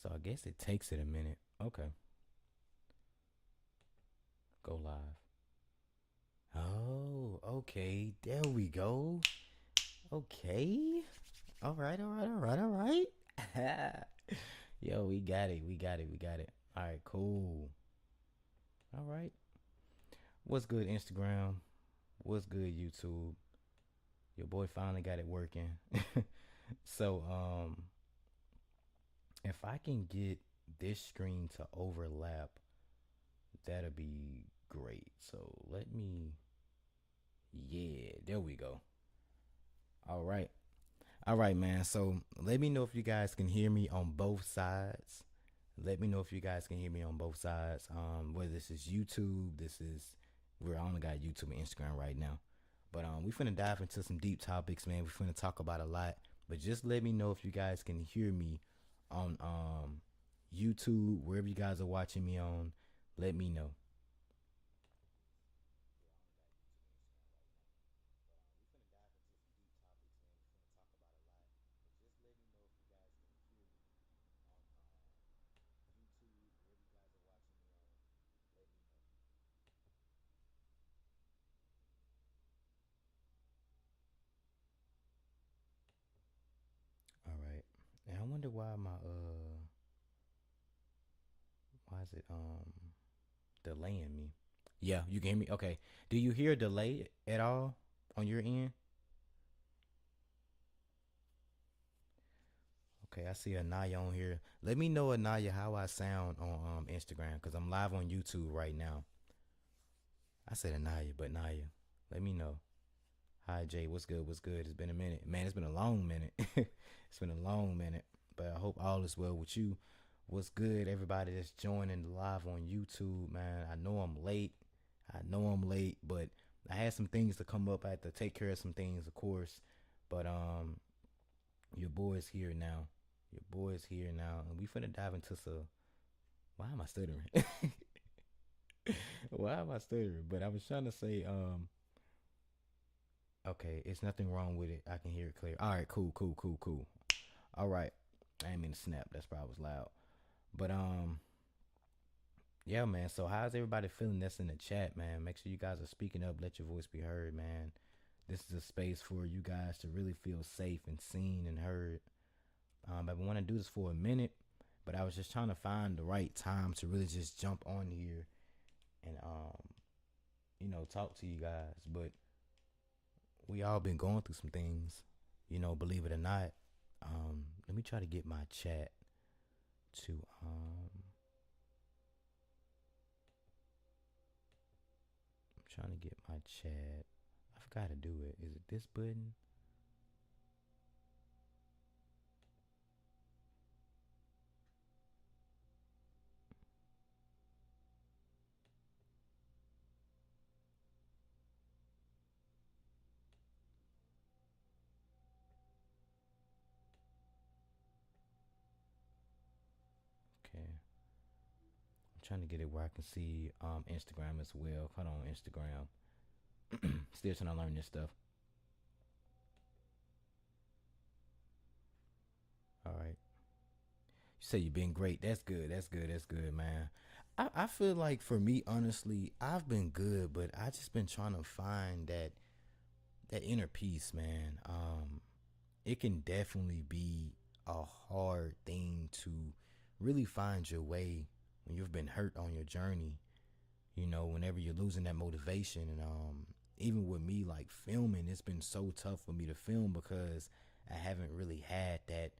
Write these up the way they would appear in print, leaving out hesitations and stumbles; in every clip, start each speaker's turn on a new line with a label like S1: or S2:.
S1: So I guess it takes it a minute. Okay, go live. Oh, okay. There we go. Okay. All right, all right, all right, all right. Yo, we got it. We got it. We got it. All right, cool. All right. What's good, Instagram? What's good, YouTube? Your boy finally got it working. So, if I can get this screen to overlap, that'll be great. So let me, yeah, there we go. All right. All right, man. So let me know if you guys can hear me on both sides. Let me know if you guys can hear me on both sides. Whether this is YouTube, we're only got YouTube and Instagram right now. But we finna dive into some deep topics, man. We finna talk about a lot. But just let me know if you guys can hear me on YouTube, wherever you guys are watching me on. Let me know. All right. And I wonder why is it delaying me? Yeah, you can hear me. Okay. Do you hear a delay at all on your end? Okay, I see Anaya on here. Let me know, Anaya, how I sound on Instagram because I'm live on YouTube right now. I said Anaya, but Naya, let me know. Hi Jay, what's good? What's good? It's been a minute, man. It's been a long minute. It's been a long minute, but I hope all is well with you. What's good, everybody that's joining live on YouTube, man? I know I'm late. I know I'm late, but I had some things to come up. I had to take care of some things, of course. But your boy's here now. Your boy's here now, and we finna dive into some. Why am I stuttering? Why am I stuttering? But I was trying to say, okay, it's nothing wrong with it. I can hear it clear. All right, cool, cool, cool, cool. All right, I didn't mean to snap. That's probably was loud. But yeah, man. So how's everybody feeling? That's in the chat, man. Make sure you guys are speaking up. Let your voice be heard, man. This is a space for you guys to really feel safe and seen and heard. I've been wanting to do this for a minute, but I was just trying to find the right time to really just jump on here and talk to you guys. But we all been going through some things, believe it or not. Let me try to get my chat to I'm trying to get my chat. I forgot to do it. Is it this button? Okay. I'm trying to get it where I can see Instagram as well. Hold on, Instagram. Still trying to learn this stuff. All right. You say you've been great. That's good. That's good. That's good, man. I feel like for me, honestly, I've been good, but I just been trying to find that inner peace, man. It can definitely be a hard thing to really find your way when you've been hurt on your journey. Whenever you're losing that motivation, and even with me, like filming, it's been so tough for me to film because I haven't really had that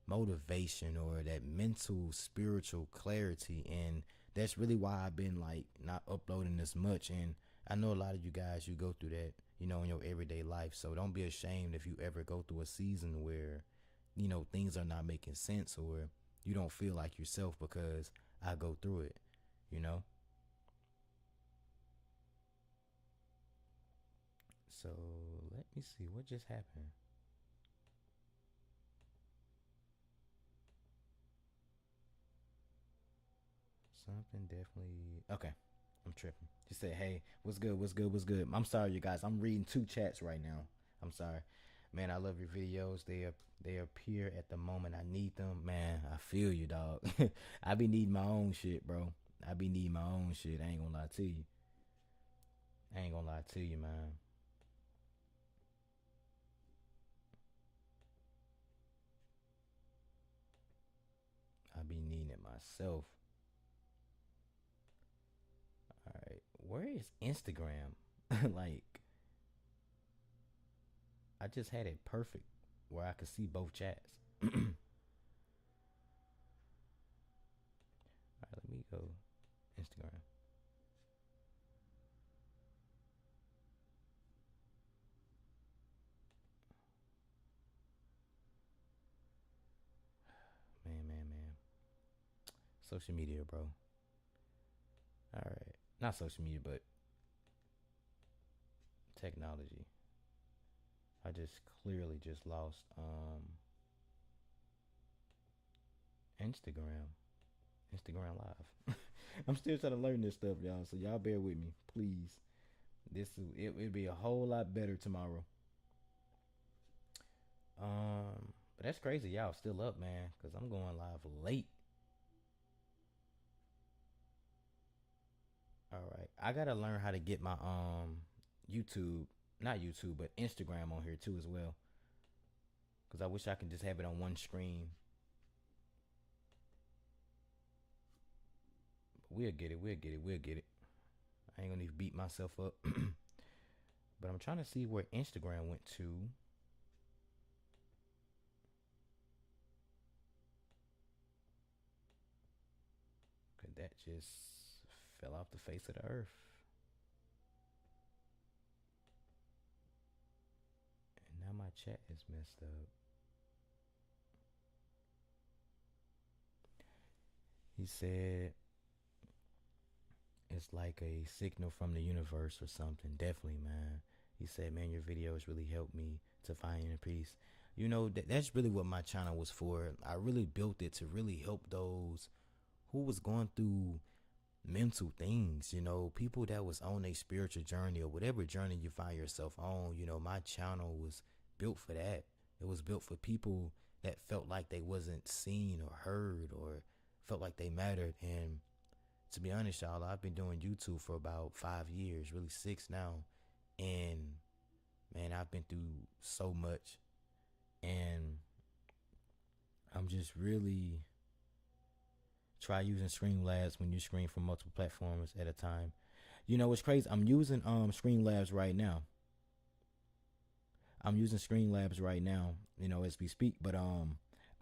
S1: motivation or that mental spiritual clarity, and that's really why I've been like not uploading as much. And I know a lot of you guys, you go through that, in your everyday life. So don't be ashamed if you ever go through a season where things are not making sense, or you don't feel like yourself, because I go through it you know So let me see what just happened. Something definitely okay. I'm tripping. He said, "Hey, what's good? What's good? What's good?" I'm sorry, you guys. I'm reading two chats right now. I'm sorry, Man, I love your videos. They appear at the moment I need them. Man, I feel you, dog. I be needing my own shit, bro. I be needing my own shit. I ain't gonna lie to you. I ain't gonna lie to you, man. I be needing it myself. All right, where is Instagram? Like, I just had it perfect where I could see both chats. All right, let me go Instagram. Man, man, man. Social media, bro. All right, not social media, but technology. I just clearly just lost Instagram. Instagram Live. I'm still trying to learn this stuff, y'all. So y'all bear with me, please. It'll be a whole lot better tomorrow. But that's crazy. Y'all still up, man, because I'm going live late. All right, I gotta learn how to get my YouTube, not YouTube, but Instagram on here too as well. Because I wish I could just have it on one screen. We'll get it. We'll get it. We'll get it. I ain't gonna even beat myself up. But I'm trying to see where Instagram went to. Cause that just fell off the face of the earth. And now my chat is messed up. He said it's like a signal from the universe or something. Definitely, man. He said, man, your videos really helped me to find inner peace. You know, that's really what my channel was for. I really built it to really help those who was going through mental things, you know, people that was on a spiritual journey or whatever journey you find yourself on. You know, my channel was built for that. It was built for people that felt like they wasn't seen or heard or felt like they mattered. And to be honest, y'all, I've been doing YouTube for about 5 years, really six now. And man, I've been through so much. And I'm just really try using Streamlabs when you stream from multiple platforms at a time. You know what's crazy? I'm using Streamlabs right now. I'm using Streamlabs right now, you know, as we speak, but I'm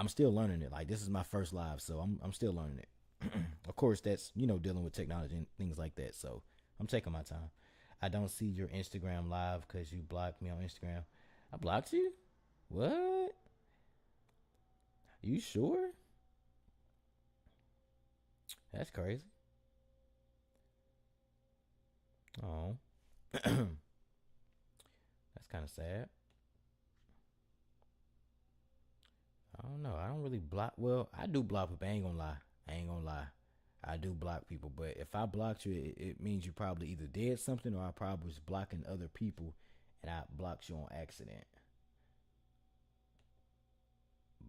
S1: still learning it. Like this is my first live, so I'm still learning it. Of course, that's, you know, dealing with technology and things like that. So I'm taking my time. I don't see your Instagram live because you blocked me on Instagram. I blocked you? What? You sure? That's crazy. Oh, that's kind of sad. I don't know. I don't really block. Well, I do block people. I ain't gonna lie. I ain't gonna lie. I do block people. But if I blocked you, it means you probably either did something or I probably was blocking other people and I blocked you on accident.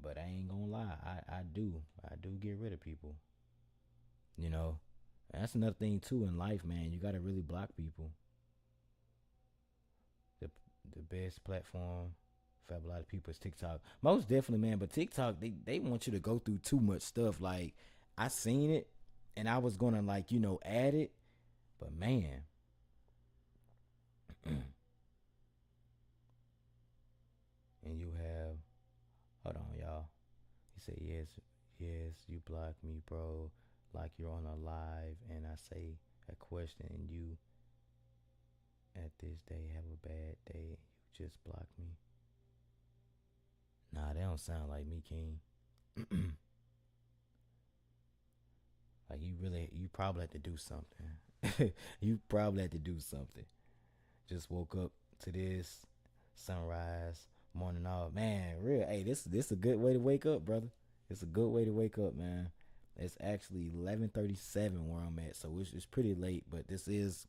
S1: But I ain't gonna lie. I do. I do get rid of people. You know, that's another thing too in life, man. You gotta really block people. The the best platform for a lot of people is TikTok. Most definitely, man. But TikTok, they want you to go through too much stuff. Like I seen it, and I was gonna like add it, but man, and you have hold on, y'all. He said yes, yes, you blocked me, bro. Like you're on a live, and I say a question, and you at this day have a bad day. You just blocked me. Nah, they don't sound like me, King. Like you probably had to do something. You probably had to do something. Just woke up to this sunrise, morning off. Man, real. Hey, this a good way to wake up, brother. It's a good way to wake up, man. It's actually 11:37 where I'm at, so it's pretty late. But this is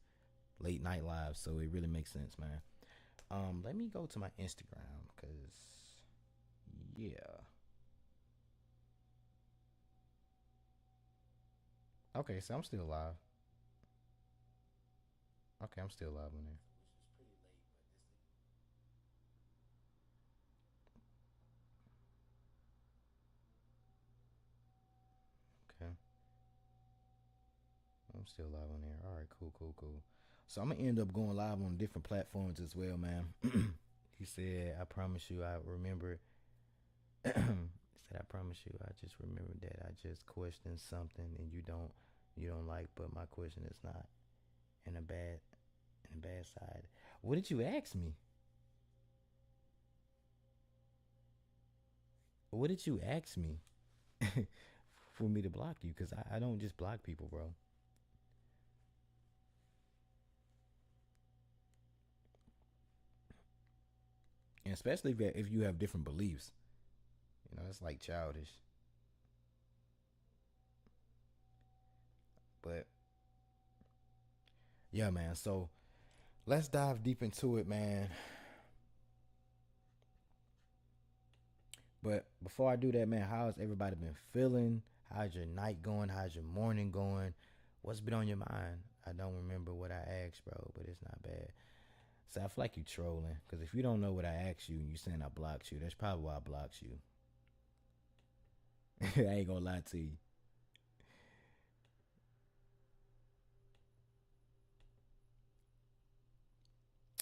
S1: late night live, so it really makes sense, man. Let me go to my Instagram Cause yeah. Okay, so I'm still live. Okay, I'm still live on there. Okay, I'm still live on there. All right, cool, cool, cool. So I'm gonna end up going live on different platforms as well, man. He said, "I promise you, I remember." He said, "I promise you, I just remembered that I just questioned something, and you don't like, but my question is not in a bad, in a bad side. What did you ask me? What did you ask me for me to block you? Cause I don't just block people, bro. And especially if you have different beliefs, it's like childish. But yeah, man. So let's dive deep into it, man. But before I do that, man, how's everybody been feeling? How's your night going? How's your morning going? What's been on your mind? I don't remember what I asked, bro, but it's not bad. So I feel like you trolling, because if you don't know what I asked you and you saying I blocked you, that's probably why I blocked you. I ain't gonna lie to you.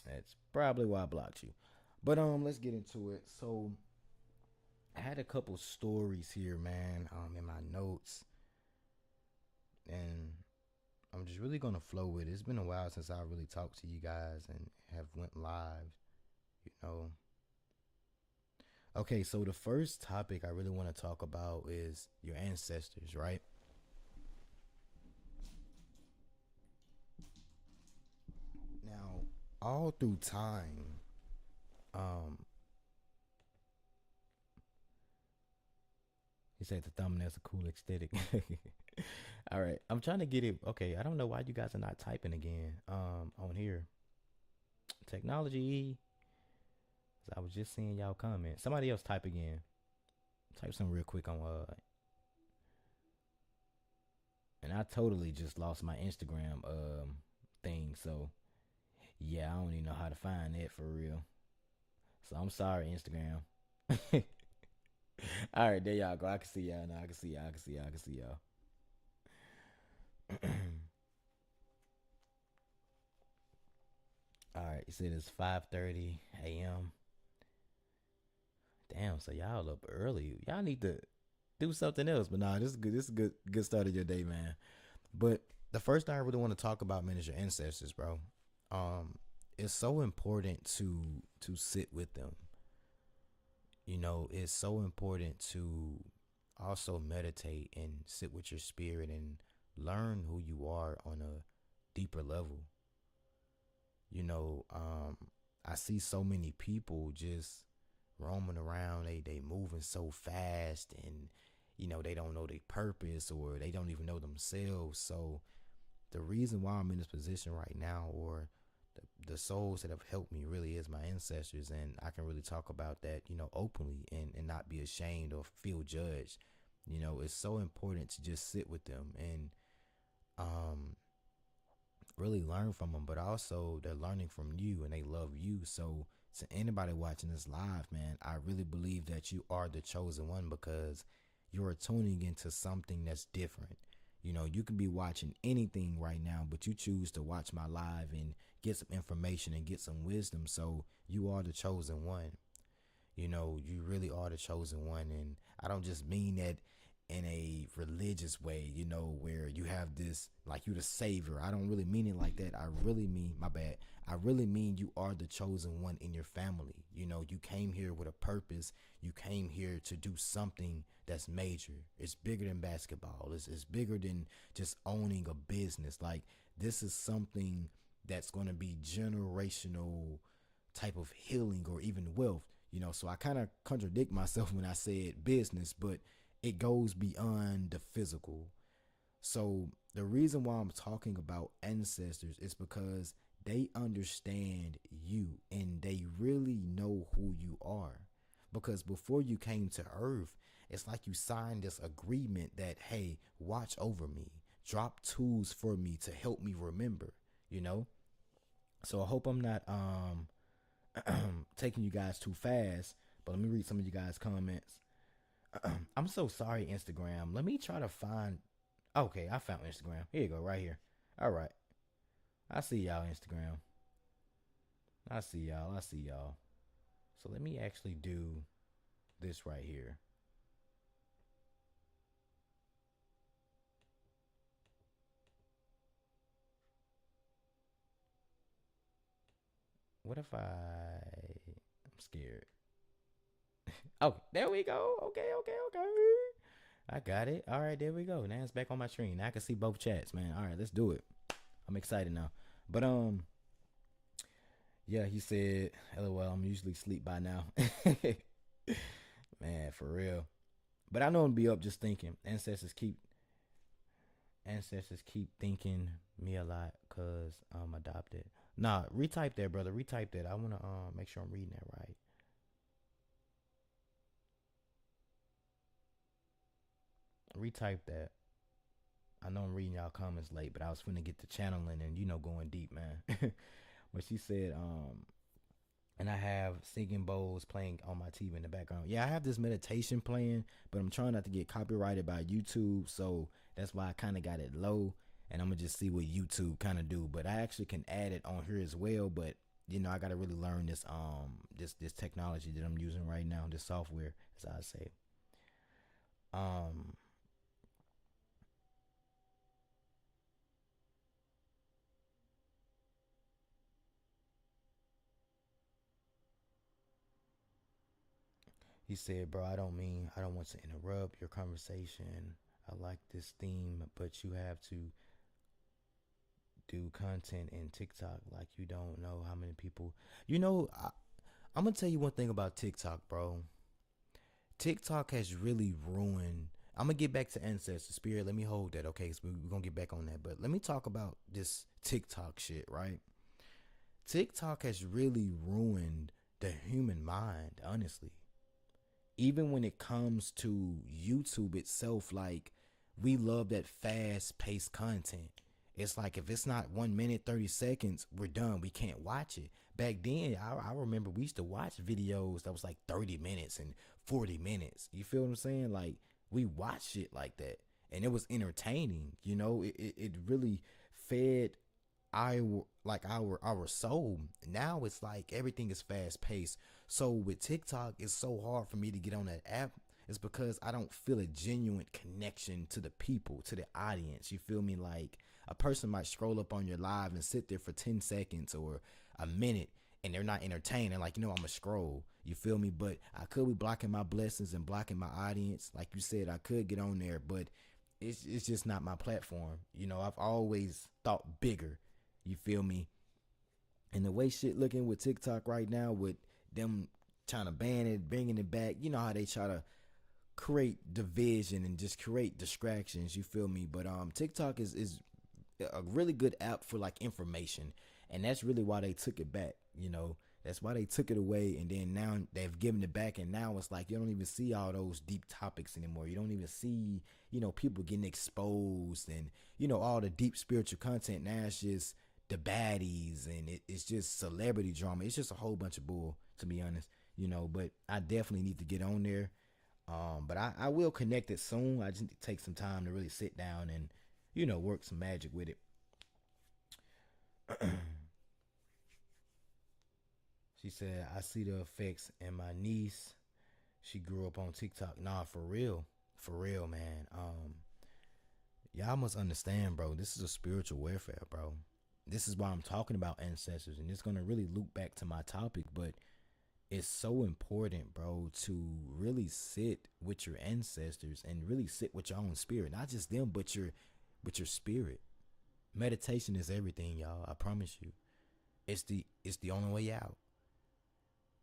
S1: That's probably why I blocked you. But let's get into it. So I had a couple stories here, man, in my notes, and I'm just really gonna flow with it. It's been a while since I really talked to you guys and have went live, you know. Okay, so the first topic I really want to talk about is your ancestors, right? Now, all through time, um, he said the thumbnail's a cool aesthetic. All right, I'm trying to get it. Okay, I don't know why you guys are not typing again. On here, technology. I was just seeing y'all comment. Somebody else type again. Type some real quick on and I totally just lost my Instagram thing. So yeah, I don't even know how to find that for real. So I'm sorry, Instagram. All right, there y'all go. I can see y'all now. I can see y'all. I can see y'all. I can see y'all. All right, you said it's 5:30 a.m. Damn, so y'all up early. Y'all need to do something else. But nah, this is good. This is a good start of your day, man. But the first thing I really want to talk about, man, is your ancestors, bro. It's so important to sit with them. It's so important to also meditate and sit with your spirit and learn who you are on a deeper level. You know, um, I see so many people just roaming around. They moving so fast, and they don't know their purpose, or they don't even know themselves. So the reason why I'm in this position right now, or the souls that have helped me, really is my ancestors, and I can really talk about that, openly, and not be ashamed or feel judged. It's so important to just sit with them and um really learn from them, but also they're learning from you and they love you. So to anybody watching this live, man, I really believe that you are the chosen one, because you're tuning into something that's different. You could be watching anything right now, but you choose to watch my live and get some information and get some wisdom. So you are the chosen one. You really are the chosen one. And I don't just mean that in a religious way, where you have this, like, you the savior. I don't really mean it like that. I really mean, my bad. I really mean you are the chosen one in your family. You came here with a purpose. You came here to do something that's major. It's bigger than basketball. It's bigger than just owning a business. Like, this is something that's going to be generational type of healing or even wealth. So I kind of contradict myself when I said business, but it goes beyond the physical. So the reason why I'm talking about ancestors is because they understand you and they really know who you are. Because before you came to earth, it's like you signed this agreement that, hey, watch over me, drop tools for me to help me remember, you know? So I hope I'm not taking you guys too fast, but let me read some of you guys' comments. I'm so sorry, Instagram. Let me try to find. Okay, I found Instagram. Here you go, right here. All right. I see y'all, Instagram. I see y'all. I see y'all. So let me actually do this right here. What if I'm scared. Oh, there we go. Okay, okay, okay. I got it. All right, there we go. Now it's back on my screen. Now I can see both chats, man. All right, let's do it. I'm excited now. But yeah, he said, "LOL, I'm usually asleep by now." Man, for real. But I know I'm be up just thinking. Ancestors keep thinking me a lot cause I'm adopted. Nah, retype that, brother. Retype that. I wanna make sure I'm reading that right. Retype that. I know I'm reading y'all comments late, but I was finna get the channeling and going deep, man. But she said, and I have singing bowls playing on my TV in the background. Yeah, I have this meditation playing, but I'm trying not to get copyrighted by YouTube, so that's why I kind of got it low, and I'm gonna just see what YouTube kind of do. But I actually can add it on here as well. But I gotta really learn this technology that I'm using right now, this software, as I say. Um, he said, "Bro, I don't want to interrupt your conversation. I like this theme, but you have to do content in TikTok like you don't know how many people. I'm gonna tell you one thing about TikTok, bro. TikTok has really ruined. I'm gonna get back to ancestor spirit. Let me hold that, okay? So we're gonna get back on that, but let me talk about this TikTok shit, right? TikTok has really ruined the human mind, honestly. Even when it comes to YouTube itself, like we love that fast paced content. It's like if it's not 1 minute, 30 seconds, we're done. We can't watch it. Back then, I remember we used to watch videos that was like 30 minutes and 40 minutes. You feel what I'm saying? Like we watched it like that. And it was entertaining. It really fed our soul. Now it's like everything is fast paced. So with TikTok, it's so hard for me to get on that app. It's because I don't feel a genuine connection to the people, to the audience. You feel me? Like a person might scroll up on your live and sit there for 10 seconds or a minute and they're not entertaining. Like, I'm a scroll. You feel me? But I could be blocking my blessings and blocking my audience. Like you said, I could get on there, but it's just not my platform. I've always thought bigger. You feel me? And the way shit looking with TikTok right now, with them trying to ban it, bringing it back, you know how they try to create division and just create distractions. You feel me? But TikTok is a really good app for like information, and that's really why they took it back. That's why they took it away, and then now they've given it back, and now it's like you don't even see all those deep topics anymore. You don't even see people getting exposed and all the deep spiritual content. Now it's just the baddies, and it's just celebrity drama. It's just a whole bunch of bull, to be honest. But I definitely need to get on there. But I will connect it soon. I just need to take some time to really sit down and work some magic with it. She said, I see the effects in my niece. She grew up on TikTok. Nah, for real. For real, man. Y'all must understand, bro. This is a spiritual warfare, bro. This is why I'm talking about ancestors, and it's gonna really loop back to my topic, but it's so important, bro, to really sit with your ancestors and really sit with your own spirit. Not just them, but your spirit. Meditation is everything, y'all. I promise you. It's the only way out.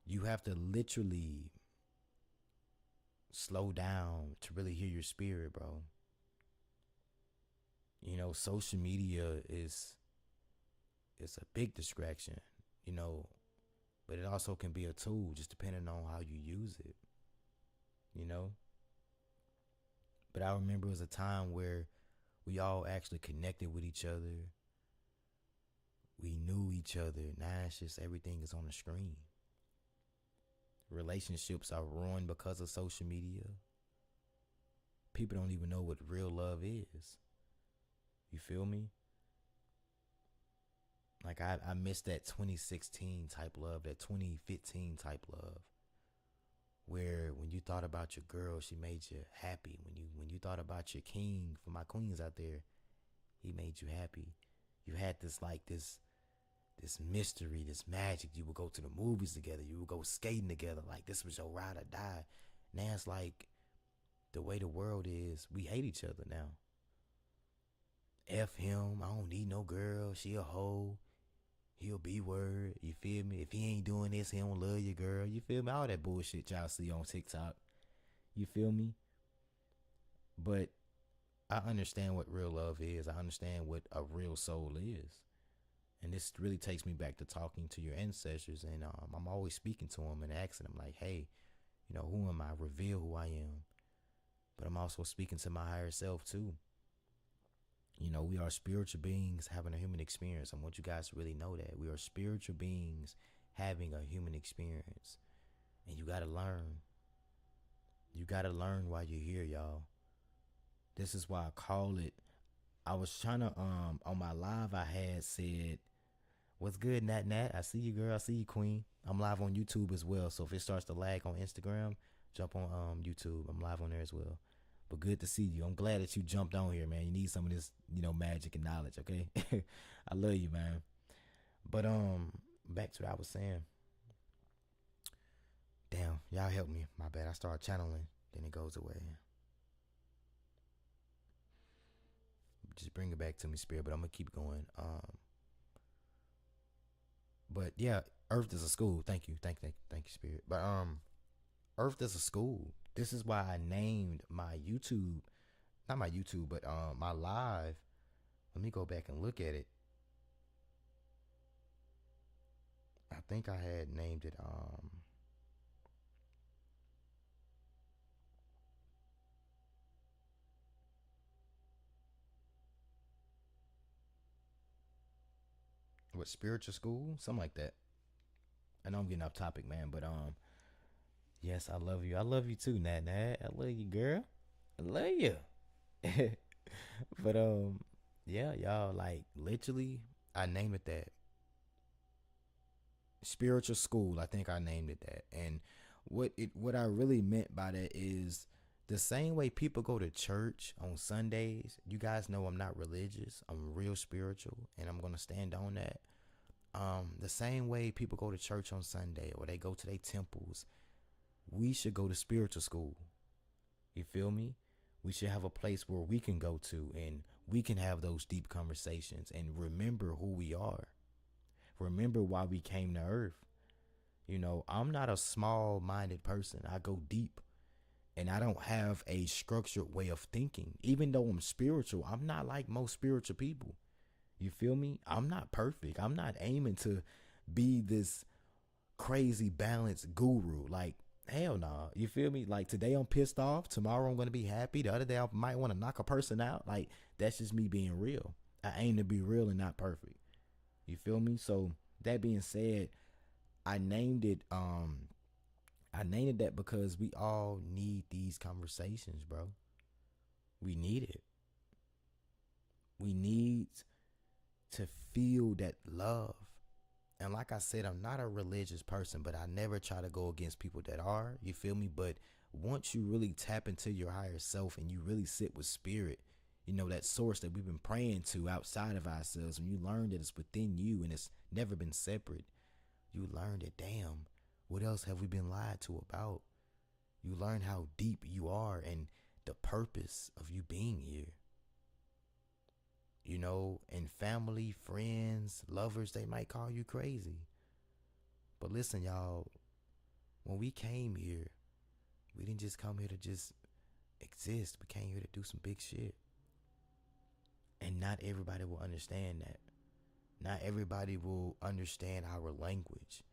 S1: You have to literally slow down to really hear your spirit, bro. Social media it's a big distraction, you know, but it also can be a tool just depending on how you use it, you know. But I remember it was a time where we all actually connected with each other. We knew each other. Now it's just everything is on the screen. Relationships are ruined because of social media. People don't even know what real love is. You feel me? Like I miss that 2016 type love, that 2015 type love. Where when you thought about your girl, she made you happy. When you thought about your king, for my queens out there, he made you happy. You had this mystery, this magic. You would go to the movies together. You would go skating together. Like this was your ride or die. Now it's like the way the world is, we hate each other now. F him. I don't need no girl. She a hoe. He'll be word. You feel me? If he ain't doing this, he don't love your girl. You feel me? All that bullshit y'all see on TikTok. You feel me? But I understand what real love is. I understand what a real soul is. And this really takes me back to talking to your ancestors. And I'm always speaking to them and asking them, like, hey, you know, who am I? Reveal who I am. But I'm also speaking to my higher self, too. You know, we are spiritual beings having a human experience. I want you guys to really know that. We are spiritual beings having a human experience. And you got to learn. You got to learn while you're here, y'all. This is why I call it. I was trying to, on my live, I had said, what's good, Nat Nat? I see you, girl. I see you, queen. I'm live on YouTube as well. So if it starts to lag on Instagram, jump on YouTube. I'm live on there as well. But good to see you. I'm glad that you jumped on here, man. You need some of this, you know, magic and knowledge, okay? I love you, man. But back to what I was saying. Damn, y'all help me. My bad. I started channeling, then it goes away. Just bring it back to me, spirit. But I'm gonna keep going. But yeah, Earth is a school. Thank you, spirit. But Earth is a school. This is why I named my YouTube, not my YouTube, but my live. Let me go back and look at it. I think I had named it what, spiritual school, something like that. I know I'm getting off topic, man, but yes, I love you. I love you too, Nat Nat. I love you, girl. I love you. But yeah, y'all, like literally, I named it that. Spiritual school. I think I named it that. And what I really meant by that is the same way people go to church on Sundays. You guys know I'm not religious. I'm real spiritual, and I'm gonna stand on that. The same way people go to church on Sunday or they go to their temples, we should go to spiritual school. You feel me? We should have a place where we can go to and we can have those deep conversations and remember who we are. Remember why we came to earth. You know, I'm not a small minded person. I go deep and I don't have a structured way of thinking. Even though I'm spiritual, I'm not like most spiritual people. You feel me? I'm not perfect. I'm not aiming to be this crazy balanced guru. Like, hell no. Nah. You feel me? Like today I'm pissed off. Tomorrow I'm going to be happy. The other day I might want to knock a person out. Like, that's just me being real. I aim to be real and not perfect. You feel me? So that being said, I named it that because we all need these conversations, bro. We need it. We need to feel that love. And like I said, I'm not a religious person, but I never try to go against people that are. You feel me? But once you really tap into your higher self and you really sit with spirit, you know, that source that we've been praying to outside of ourselves, when you learn that it's within you and it's never been separate, you learn that, damn, what else have we been lied to about? You learn how deep you are and the purpose of you being here. You know, and family, friends, lovers, they might call you crazy. But listen, y'all, when we came here, we didn't just come here to just exist. We came here to do some big shit. And not everybody will understand that. Not everybody will understand our language.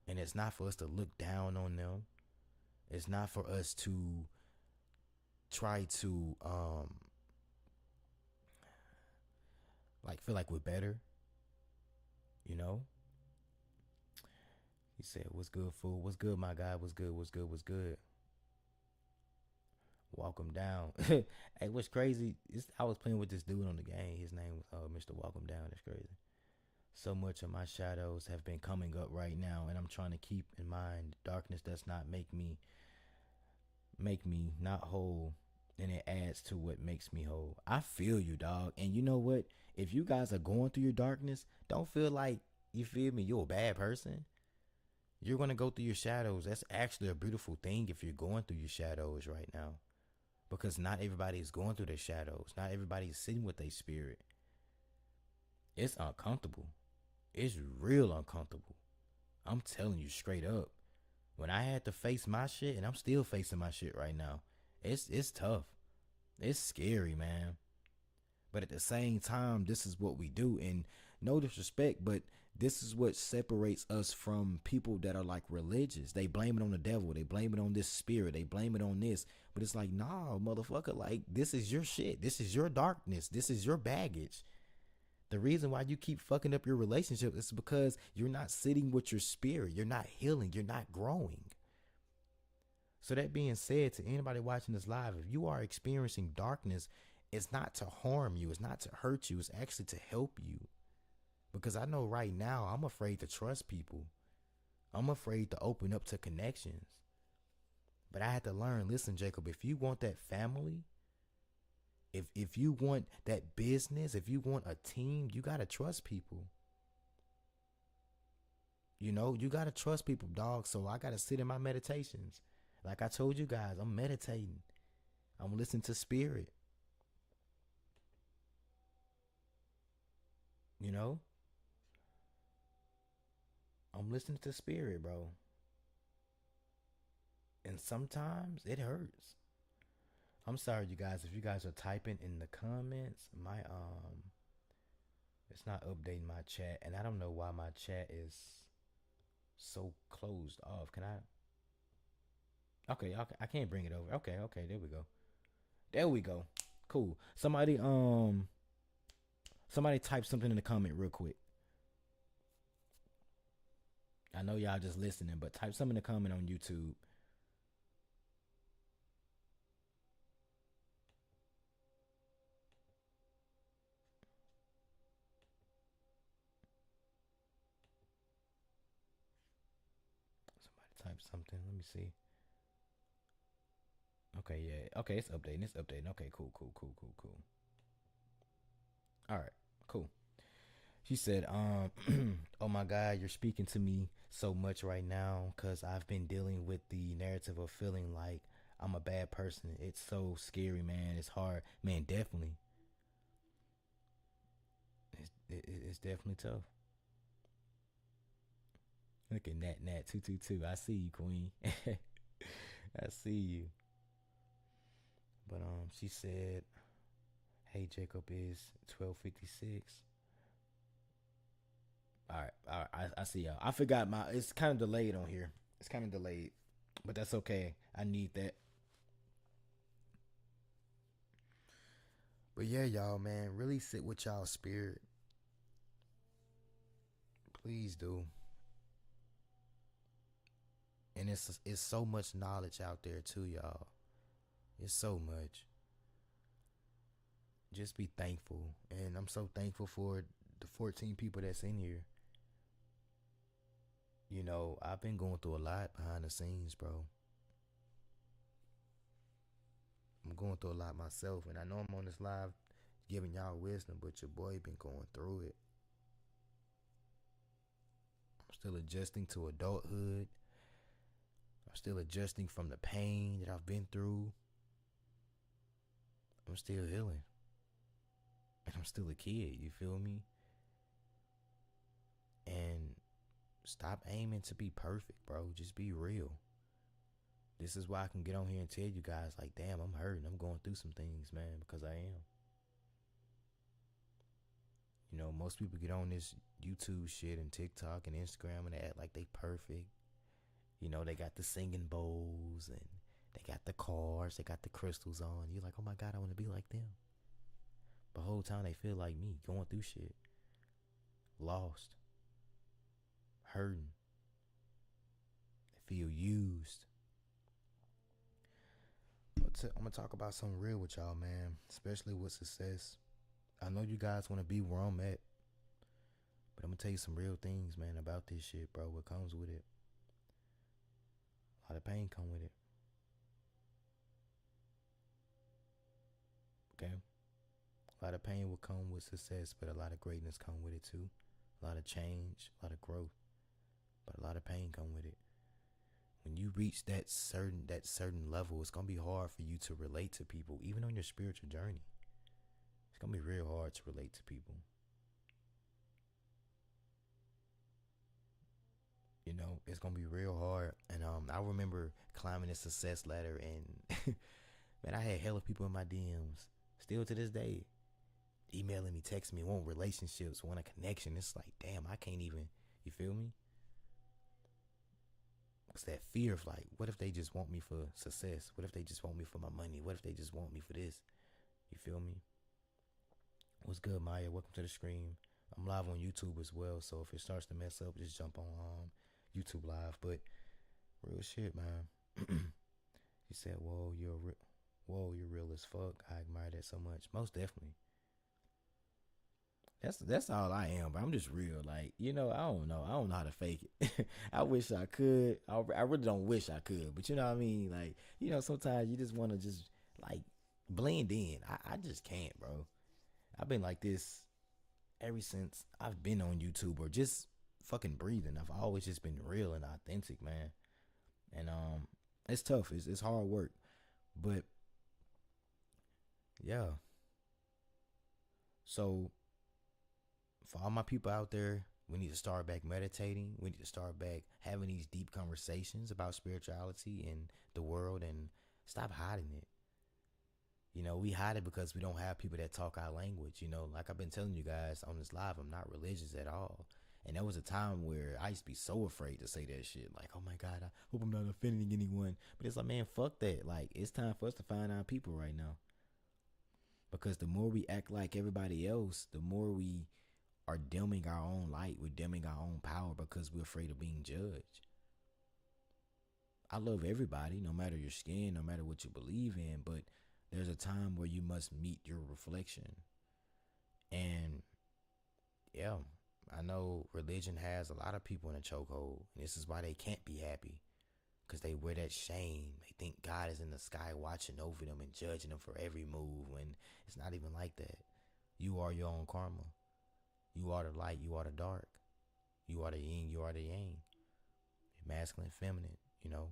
S1: And it's not for us to look down on them. It's not for us to try to like feel like we're better, you know? He said, "What's good, fool? What's good, my guy? What's good? What's good? What's good?" Walk him down. Hey, what's crazy is I was playing with this dude on the game. His name was Mr. Walk him down. That's crazy. So much of my shadows have been coming up right now, and I'm trying to keep in mind darkness does not make me not whole, and it adds to what makes me whole. I feel you, dog. And you know what? If you guys are going through your darkness, don't feel like, you feel me, you're a bad person. You're going to go through your shadows. That's actually a beautiful thing if you're going through your shadows right now. Because not everybody is going through their shadows. Not everybody is sitting with their spirit. It's uncomfortable. It's real uncomfortable. I'm telling you straight up. When I had to face my shit, and I'm still facing my shit right now, it's tough. It's scary, man. But at the same time, this is what we do. And no disrespect, but this is what separates us from people that are like religious. They blame it on the devil. They blame it on this spirit. They blame it on this. But it's like, nah, motherfucker, like, this is your shit. This is your darkness. This is your baggage. The reason why you keep fucking up your relationship is because you're not sitting with your spirit. You're not healing. You're not growing. So that being said, to anybody watching this live, if you are experiencing darkness, it's not to harm you. It's not to hurt you. It's actually to help you. Because I know right now I'm afraid to trust people. I'm afraid to open up to connections. But I had to learn, listen, Jacob, if you want that family, if you want that business, if you want a team, you got to trust people. You know, you got to trust people, dog. So I got to sit in my meditations. Like I told you guys, I'm meditating. I'm listening to spirit. You know? I'm listening to spirit, bro. And sometimes it hurts. I'm sorry, you guys, if you guys are typing in the comments, my it's not updating my chat, and I don't know why my chat is so closed off. Can I? Okay, okay, I can't bring it over. Okay, okay, there we go. There we go. Cool. Somebody type something in the comment real quick. I know y'all just listening, but type something in the comment on YouTube. Somebody type something. Let me see. Okay, yeah. Okay, it's updating. It's updating. Okay, cool, cool, cool, cool, cool. All right, cool. She said, oh my God, you're speaking to me so much right now because I've been dealing with the narrative of feeling like I'm a bad person. It's so scary, man. It's hard. Man, definitely. It's definitely tough. Look at Nat 222. I see you, Queen. I see you. But she said, "Hey, Jacob is 12:56." All right, all right. I see y'all. I forgot my. It's kind of delayed on here. It's kind of delayed, but that's okay. I need that. But yeah, y'all, man, really sit with y'all spirit. Please do. And it's so much knowledge out there too, y'all. It's so much. Just be thankful, and I'm so thankful for the 14 people that's in here. You know, I've been going through a lot behind the scenes, bro. I'm going through a lot myself, and I know I'm on this live giving y'all wisdom, but your boy been going through it. I'm still adjusting to adulthood. I'm still adjusting from the pain that I've been through. I'm still healing. And I'm still a kid, you feel me? And stop aiming to be perfect, bro. Just be real. This is why I can get on here and tell you guys, like, damn, I'm hurting. I'm going through some things, man, because I am. You know, most people get on this YouTube shit and TikTok and Instagram and they act like they perfect. You know, they got the singing bowls and they got the cars, they got the crystals on. You're like, oh my God, I want to be like them. But the whole time they feel like me, going through shit, lost, hurting, they feel used. But I'm gonna talk about something real with y'all, man, especially with success. I know you guys want to be where I'm at, but I'm gonna tell you some real things, man, about this shit, bro. What comes with it? A lot of pain come with it. Okay, a lot of pain will come with success, but a lot of greatness come with it too. A lot of change, a lot of growth, but a lot of pain come with it. When you reach that certain level, it's gonna be hard for you to relate to people, even on your spiritual journey. It's gonna be real hard to relate to people. You know, it's gonna be real hard. And I remember climbing the success ladder, and man, I had hella people in my DMs. Still to this day, emailing me, texting me, want relationships, want a connection. It's like, damn, I can't even. You feel me? It's that fear of like, what if they just want me for success? What if they just want me for my money? What if they just want me for this? You feel me? What's good, Maya? Welcome to the stream. I'm live on YouTube as well, so if it starts to mess up, just jump on YouTube live. But real shit, man. He said, whoa, you're real as fuck. I admire that so much. Most definitely. That's all I am, but I'm just real. Like, you know, I don't know. I don't know how to fake it. I wish I could. I really don't wish I could, but you know what I mean? Like, you know, sometimes you just want to just like blend in. I just can't, bro. I've been like this ever since I've been on YouTube or just fucking breathing. I've always just been real and authentic, man. And it's tough. It's hard work, but yeah. So for all my people out there, we need to start back meditating. We need to start back having these deep conversations about spirituality and the world and stop hiding it. You know, we hide it because we don't have people that talk our language. You know, like I've been telling you guys on this live, I'm not religious at all. And there was a time where I used to be so afraid to say that shit. Like, oh my God, I hope I'm not offending anyone. But it's like, man, fuck that. Like, it's time for us to find our people right now. Because the more we act like everybody else, the more we are dimming our own light. We're dimming our own power because we're afraid of being judged. I love everybody, no matter your skin, no matter what you believe in, but there's a time where you must meet your reflection. And yeah, I know religion has a lot of people in a chokehold, and this is why they can't be happy because they wear that shame. They think God is in the sky watching over them and judging them for every move when it's not even like that. You are your own karma. You are the light, you are the dark. You are the yin, you are the yang. Masculine, feminine, you know.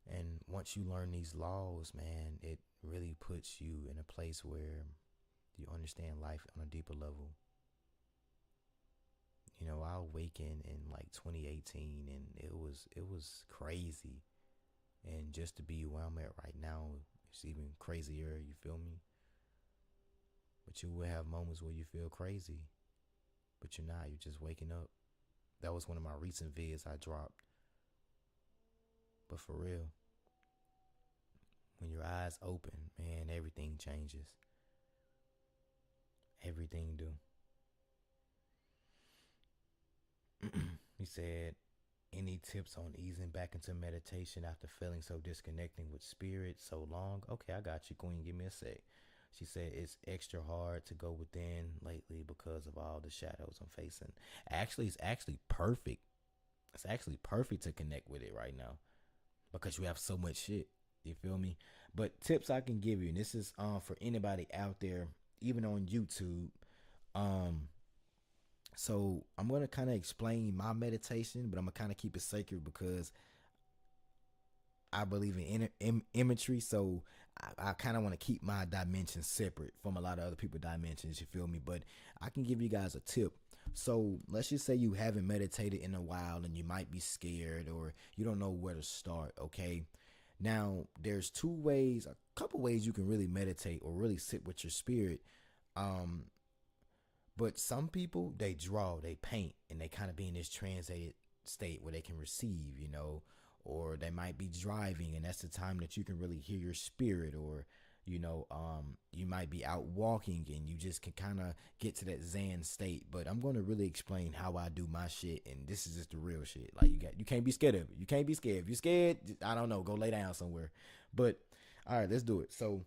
S1: And once you learn these laws, man, it really puts you in a place where you understand life on a deeper level. You know, I awakened in like 2018 and it was crazy. And just to be where I'm at right now, it's even crazier, you feel me? But you will have moments where you feel crazy, but you're not, you're just waking up. That was one of my recent vids I dropped. But for real, when your eyes open, man, everything changes. Everything do. He said, any tips on easing back into meditation after feeling so disconnecting with spirit so long? Okay, I got you, Queen. Give me a sec. She said it's extra hard to go within lately because of all the shadows I'm facing. Actually, it's actually perfect. It's actually perfect to connect with it right now because you have so much shit. You feel me? But tips I can give you, and this is for anybody out there, even on YouTube. Um, so I'm gonna kind of explain my meditation, but I'm gonna kind of keep it sacred because I believe in imagery. So I kind of want to keep my dimensions separate from a lot of other people's dimensions. You feel me? But I can give you guys a tip. So let's just say you haven't meditated in a while and you might be scared or you don't know where to start. Okay. Now there's a couple ways you can really meditate or really sit with your spirit. Um, but some people they draw, they paint, and they kind of be in this translated state where they can receive, or they might be driving, and that's the time that you can really hear your spirit, or you might be out walking and you just can kind of get to that Zen state. But I'm going to really explain how I do my shit, and this is just the real shit. Like you can't be scared of it. You can't be scared. If you're scared, I don't know, go lay down somewhere. But all right, let's do it. So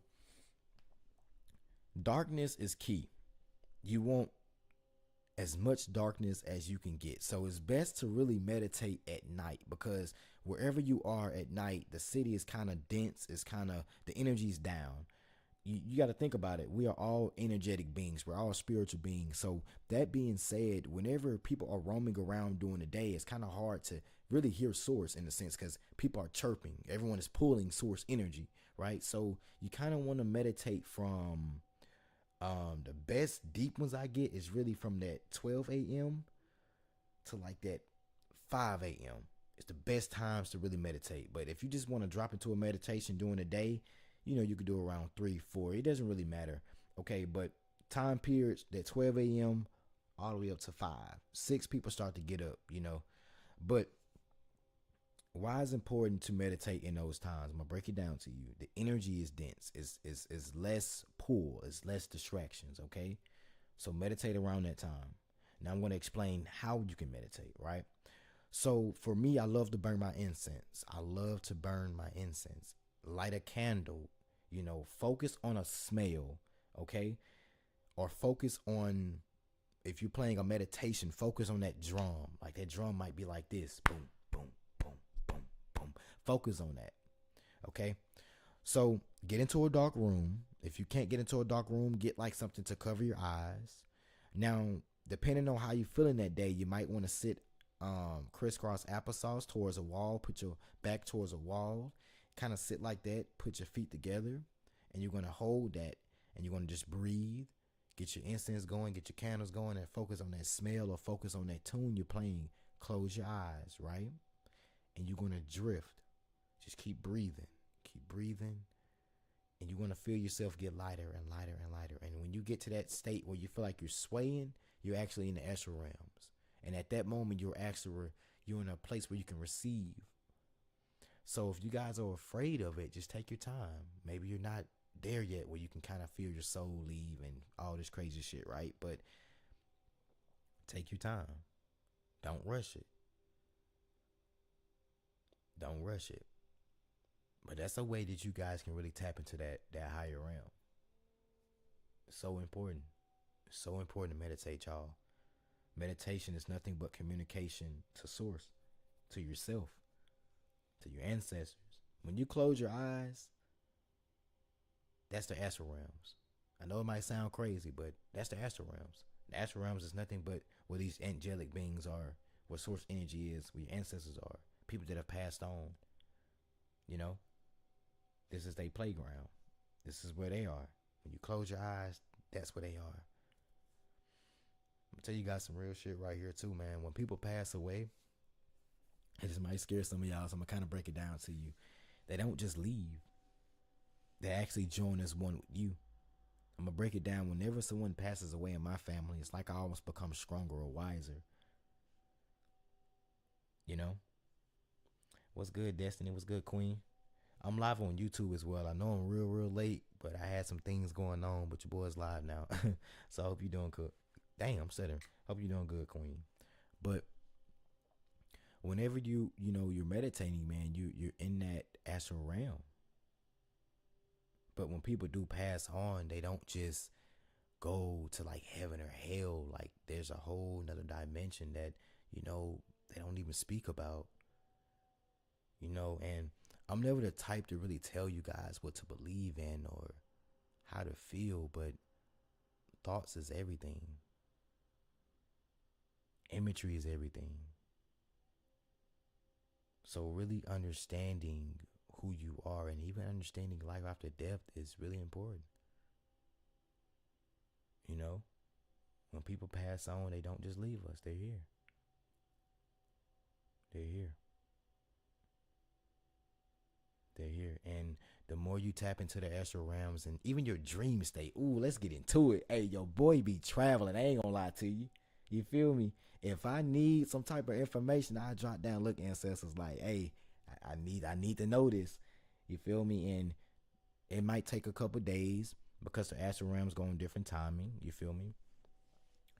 S1: darkness is key. You want as much darkness as you can get. So it's best to really meditate at night, because wherever you are at night, the city is kind of dense. It's kind of, the energy's down. You got to think about it. We are all energetic beings. We're all spiritual beings. So that being said, whenever people are roaming around during the day, it's kind of hard to really hear source in a sense, because people are chirping. Everyone is pulling source energy, right? So you kind of want to meditate from the best deep ones I get is really from that 12 a.m. to like that 5 a.m. It's the best times to really meditate. But if you just want to drop into a meditation during the day, you could do around 3, 4. It doesn't really matter. Okay, but time periods that 12 a.m. all the way up to 5. 6 people start to get up. But why is it important to meditate in those times? I'm gonna break it down to you. The energy is dense. It's less pull. It's less distractions. Okay, so meditate around that time. Now I'm gonna explain how you can meditate. Right. So for me, I love to burn my incense. I love to burn my incense. Light a candle. Focus on a smell. Okay, or focus on, if you're playing a meditation, focus on that drum. Like that drum might be like this. Boom, boom, boom, boom, boom. Focus on that. Okay. So get into a dark room. If you can't get into a dark room, get like something to cover your eyes. Now, depending on how you feeling that day, you might want to sit crisscross applesauce towards a wall. Put your back towards a wall. Kind of sit like that. Put your feet together, and you're gonna hold that, and you're gonna just breathe. Get your incense going, get your candles going, and focus on that smell or focus on that tune you're playing. Close your eyes, right? And you're going to drift. Just keep breathing. Keep breathing. And you're going to feel yourself get lighter and lighter and lighter. And when you get to that state where you feel like you're swaying, you're actually in the astral realms. And at that moment, you're in a place where you can receive. So if you guys are afraid of it, just take your time. Maybe you're not there yet where you can kind of feel your soul leave and all this crazy shit, right? But take your time. Don't rush it. Don't rush it. But that's a way that you guys can really tap into that higher realm. It's so important. It's so important to meditate, y'all. Meditation is nothing but communication to source, to yourself, to your ancestors. When you close your eyes, that's the astral realms. I know it might sound crazy, but that's the astral realms. The astral realms is nothing but where these angelic beings are, where source energy is, where your ancestors are, people that have passed on. This is their playground. This is where they are. When you close your eyes, that's where they are. I'm gonna tell you guys some real shit right here too, man. When people pass away, and this might scare some of y'all, so I'm gonna kind of break it down to you. They don't just leave. They actually join as one with you. I'm gonna break it down. Whenever someone passes away in my family, it's like I almost become stronger or wiser. What's good, Destiny? What's good, Queen? I'm live on YouTube as well. I know I'm real late, but I had some things going on, but your boy's live now. So I hope you're doing good. Dang, I'm stuttering. Hope you're doing good, Queen. But whenever you're meditating, man, you're in that astral realm. But when people do pass on, they don't just go to like heaven or hell. Like there's a whole nother dimension that, they don't even speak about. And I'm never the type to really tell you guys what to believe in or how to feel, but thoughts is everything. Imagery is everything. So really understanding who you are and even understanding life after death is really important. When people pass on, they don't just leave us. They're here. They're here. They're here. And The more you tap into the astral realms and even your dream state. Ooh, let's get into it. Hey, your boy be traveling. I ain't gonna lie to you. You feel me? If I need some type of information, I drop down, look, ancestors, like, hey, I need to know this. You feel me? And it might take a couple days because the astral realms go on different timing. You feel me?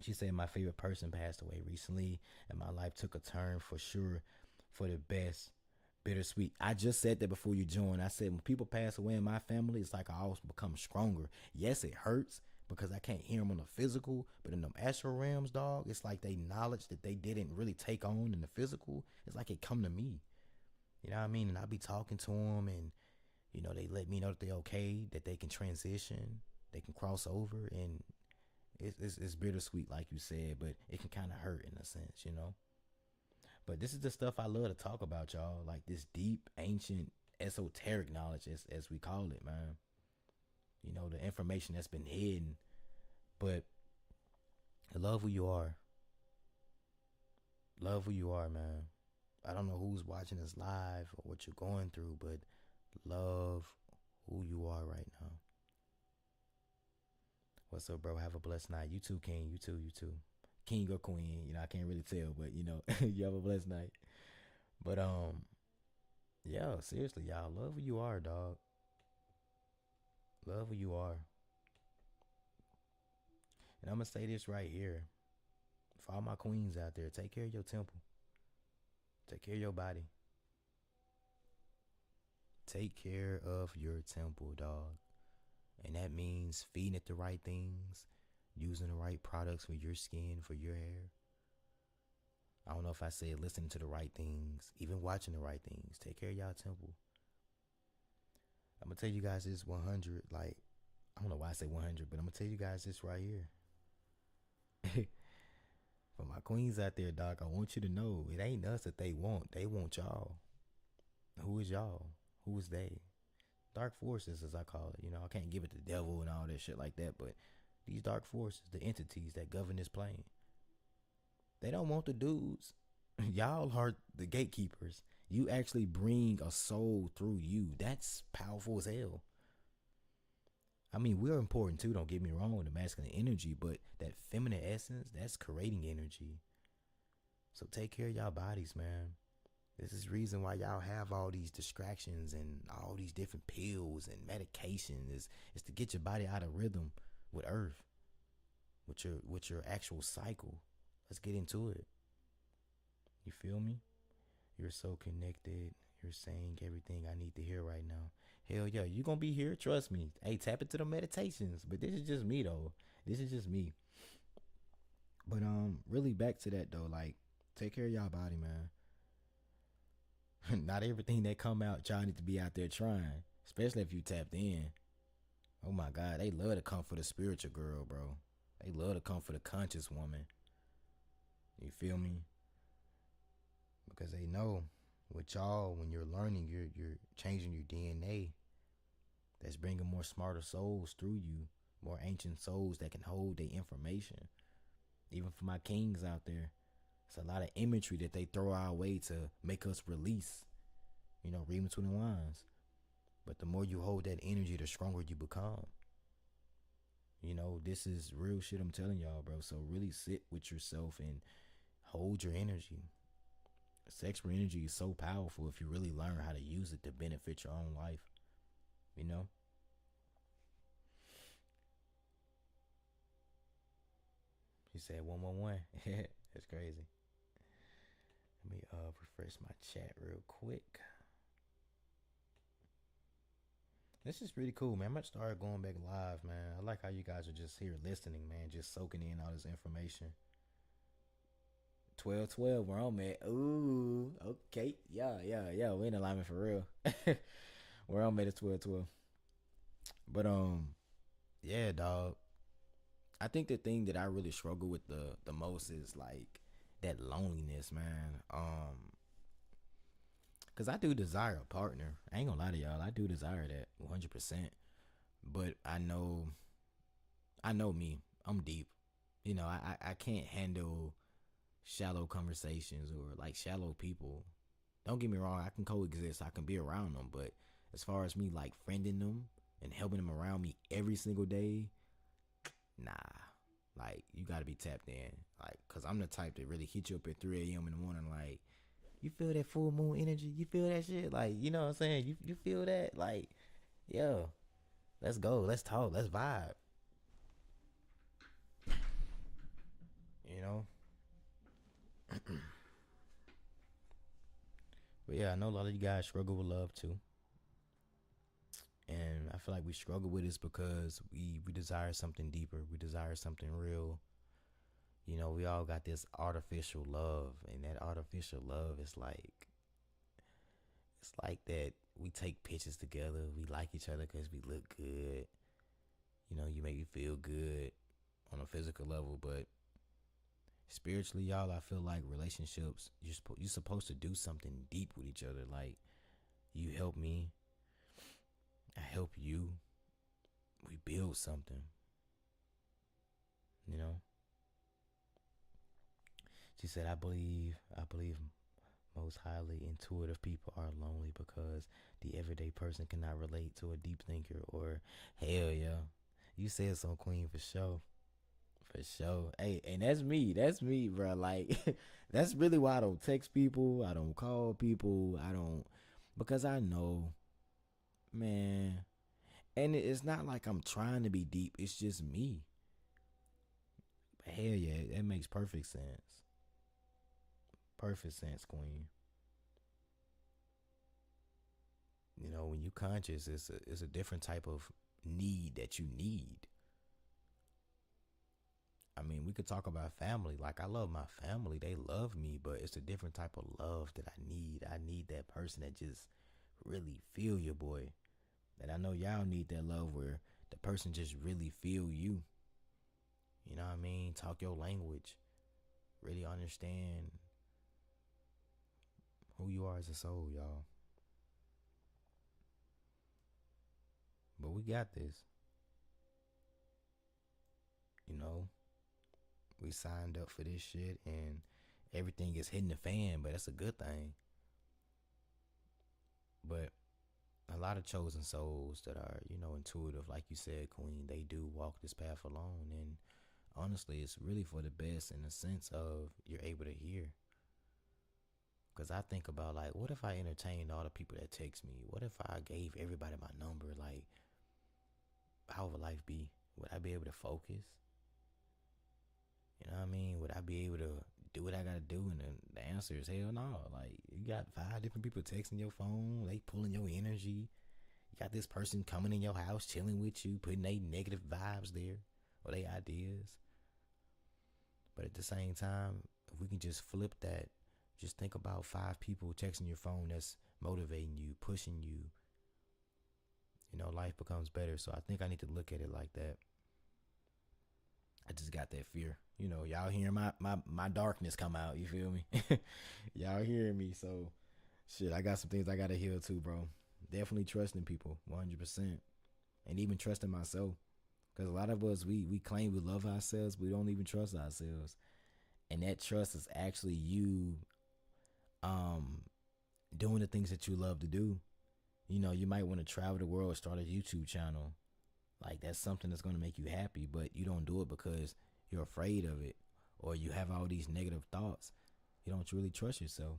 S1: She said my favorite person passed away recently, and my life took a turn for sure, for the best. Bittersweet. I just said that before you joined. I said when people pass away in my family, it's like I always become stronger. Yes, it hurts because I can't hear them on the physical, but in them astral realms, dog, it's like they knowledge that they didn't really take on in the physical. It's like it come to me. You know what I mean? And I be talking to them, and they let me know that they're okay, that they can transition, they can cross over, and it's bittersweet, like you said, but it can kind of hurt in a sense. But this is the stuff I love to talk about, y'all. Like this deep, ancient, esoteric knowledge, as we call it, man. The information that's been hidden. But love who you are. Love who you are, man. I don't know who's watching this live or what you're going through, but love who you are right now. What's up, bro? Have a blessed night. You too, King. You too. You too. King or queen. I can't really tell, but you have a blessed night. But yeah, seriously, y'all, love who you are, dog. Love who you are. And I'm gonna say this right here. For all my queens out there, take care of your temple. Take care of your body. Take care of your temple, dog. And that means feeding it the right things, using the right products for your skin, for your hair. I don't know if I said listening to the right things, even watching the right things. Take care of y'all temple. I'm going to tell you guys this 100, like, I don't know why I say 100, but I'm going to tell you guys this right here. For my queens out there, dog, I want you to know it ain't us that they want. They want y'all. Who is y'all? Who is they? Dark forces, as I call it. I can't give it the devil and all that shit like that, but these dark forces, the entities that govern this plane, they don't want the dudes. Y'all are the gatekeepers. You actually bring a soul through you. That's powerful as hell. I mean, we're important too, don't get me wrong, the masculine energy, but that feminine essence, that's creating energy. So take care of y'all bodies, man. This is the reason why y'all have all these distractions and all these different pills and medications is to get your body out of rhythm with earth, with your actual cycle. Let's get into it. You feel me? You're so connected. You're saying everything I need to hear right now. Hell yeah, you gonna be here. Trust me. Hey, tap into the meditations. But this is just me though. This is just me. But really back to that though. Like, take care of y'all body, man. Not everything that come out, y'all need to be out there trying. Especially if you tapped in. Oh my God, they love to come for the spiritual girl, bro. They love to come for the conscious woman. You feel me? Because they know with y'all, when you're learning, you're changing your DNA. That's bringing more smarter souls through you, more ancient souls that can hold their information. Even for my kings out there, it's a lot of imagery that they throw our way to make us release. Read between the lines. But the more you hold that energy, the stronger you become. This is real shit I'm telling y'all, bro. So really sit with yourself and hold your energy. Sexual energy is so powerful if you really learn how to use it to benefit your own life. He said 111. That's crazy. Let me refresh my chat real quick. This is pretty cool, man. I'm gonna start going back live, man. I like how you guys are just here listening, man, just soaking in all this information. 12-12, where I'm at. Ooh, okay. Yeah. We in alignment for real. Where I'm at is 12-12. But yeah, dog. I think the thing that I really struggle with the most is like that loneliness, man. Cause I do desire a partner. I ain't gonna lie to y'all. I do desire that 100%. But I know me. I'm deep. I can't handle shallow conversations or like shallow people. Don't get me wrong. I can coexist. I can be around them, but as far as me like friending them and helping them around me every single day, nah. Like, you gotta be tapped in. Like, cause I'm the type that really hit you up at 3 a.m. in the morning. Like, you feel that full moon energy? You feel that shit? Like, you know what I'm saying? You feel that? Like, yo, let's go. Let's talk. Let's vibe. You know. But yeah, I know a lot of you guys struggle with love too. And I feel like we struggle with this because we desire something deeper. We desire something real. You know, we all got this artificial love, and that artificial love is like, it's like that we take pictures together. We like each other because we look good. You know, you make me feel good on a physical level, but spiritually, y'all, I feel like relationships, you're supposed to do something deep with each other. Like, you help me, I help you. We build something, you know. She said, I believe most highly intuitive people are lonely because the everyday person cannot relate to a deep thinker. Or, hell yeah, you said so, Queen, for sure. For sure. Hey, and that's me. That's me, bro. Like, that's really why I don't text people. I don't call people. I don't, because I know, man. And it's not like I'm trying to be deep. It's just me. But hell yeah, that makes perfect sense. Perfect sense, Queen. You know, when you conscious, it's a different type of need that you need. I mean, we could talk about family. Like, I love my family. They love me, but it's a different type of love that I need. I need that person that just really feel your boy. And I know y'all need that love where the person just really feel you. You know what I mean? Talk your language. Really understand who you are as a soul, y'all. But we got this. You know, we signed up for this shit and everything is hitting the fan, but that's a good thing. But a lot of chosen souls that are, you know, intuitive, like you said, Queen, they do walk this path alone. And honestly, it's really for the best in the sense of you're able to hear. Because I think about, like, what if I entertained all the people that text me? What if I gave everybody my number? Like, how would life be? Would I be able to focus? You know what I mean? Would I be able to do what I gotta do? And the answer is hell no. Like, you got 5 different people texting your phone, they pulling your energy. You got this person coming in your house, chilling with you, putting their negative vibes there or their ideas. But at the same time, if we can just flip that, just think about 5 people texting your phone that's motivating you, pushing you. You know, life becomes better. So I think I need to look at it like that. I just got that fear. You know, y'all hearing my darkness come out. You feel me? Y'all hearing me. So, shit, I got some things I got to heal too, bro. Definitely trusting people, 100%. And even trusting myself. Because a lot of us, we claim we love ourselves, but we don't even trust ourselves. And that trust is actually you um doing the things that you love to do. You know, you might want to travel the world, start a YouTube channel. Like, that's something that's going to make you happy, but you don't do it because you're afraid of it or you have all these negative thoughts. You don't really trust yourself.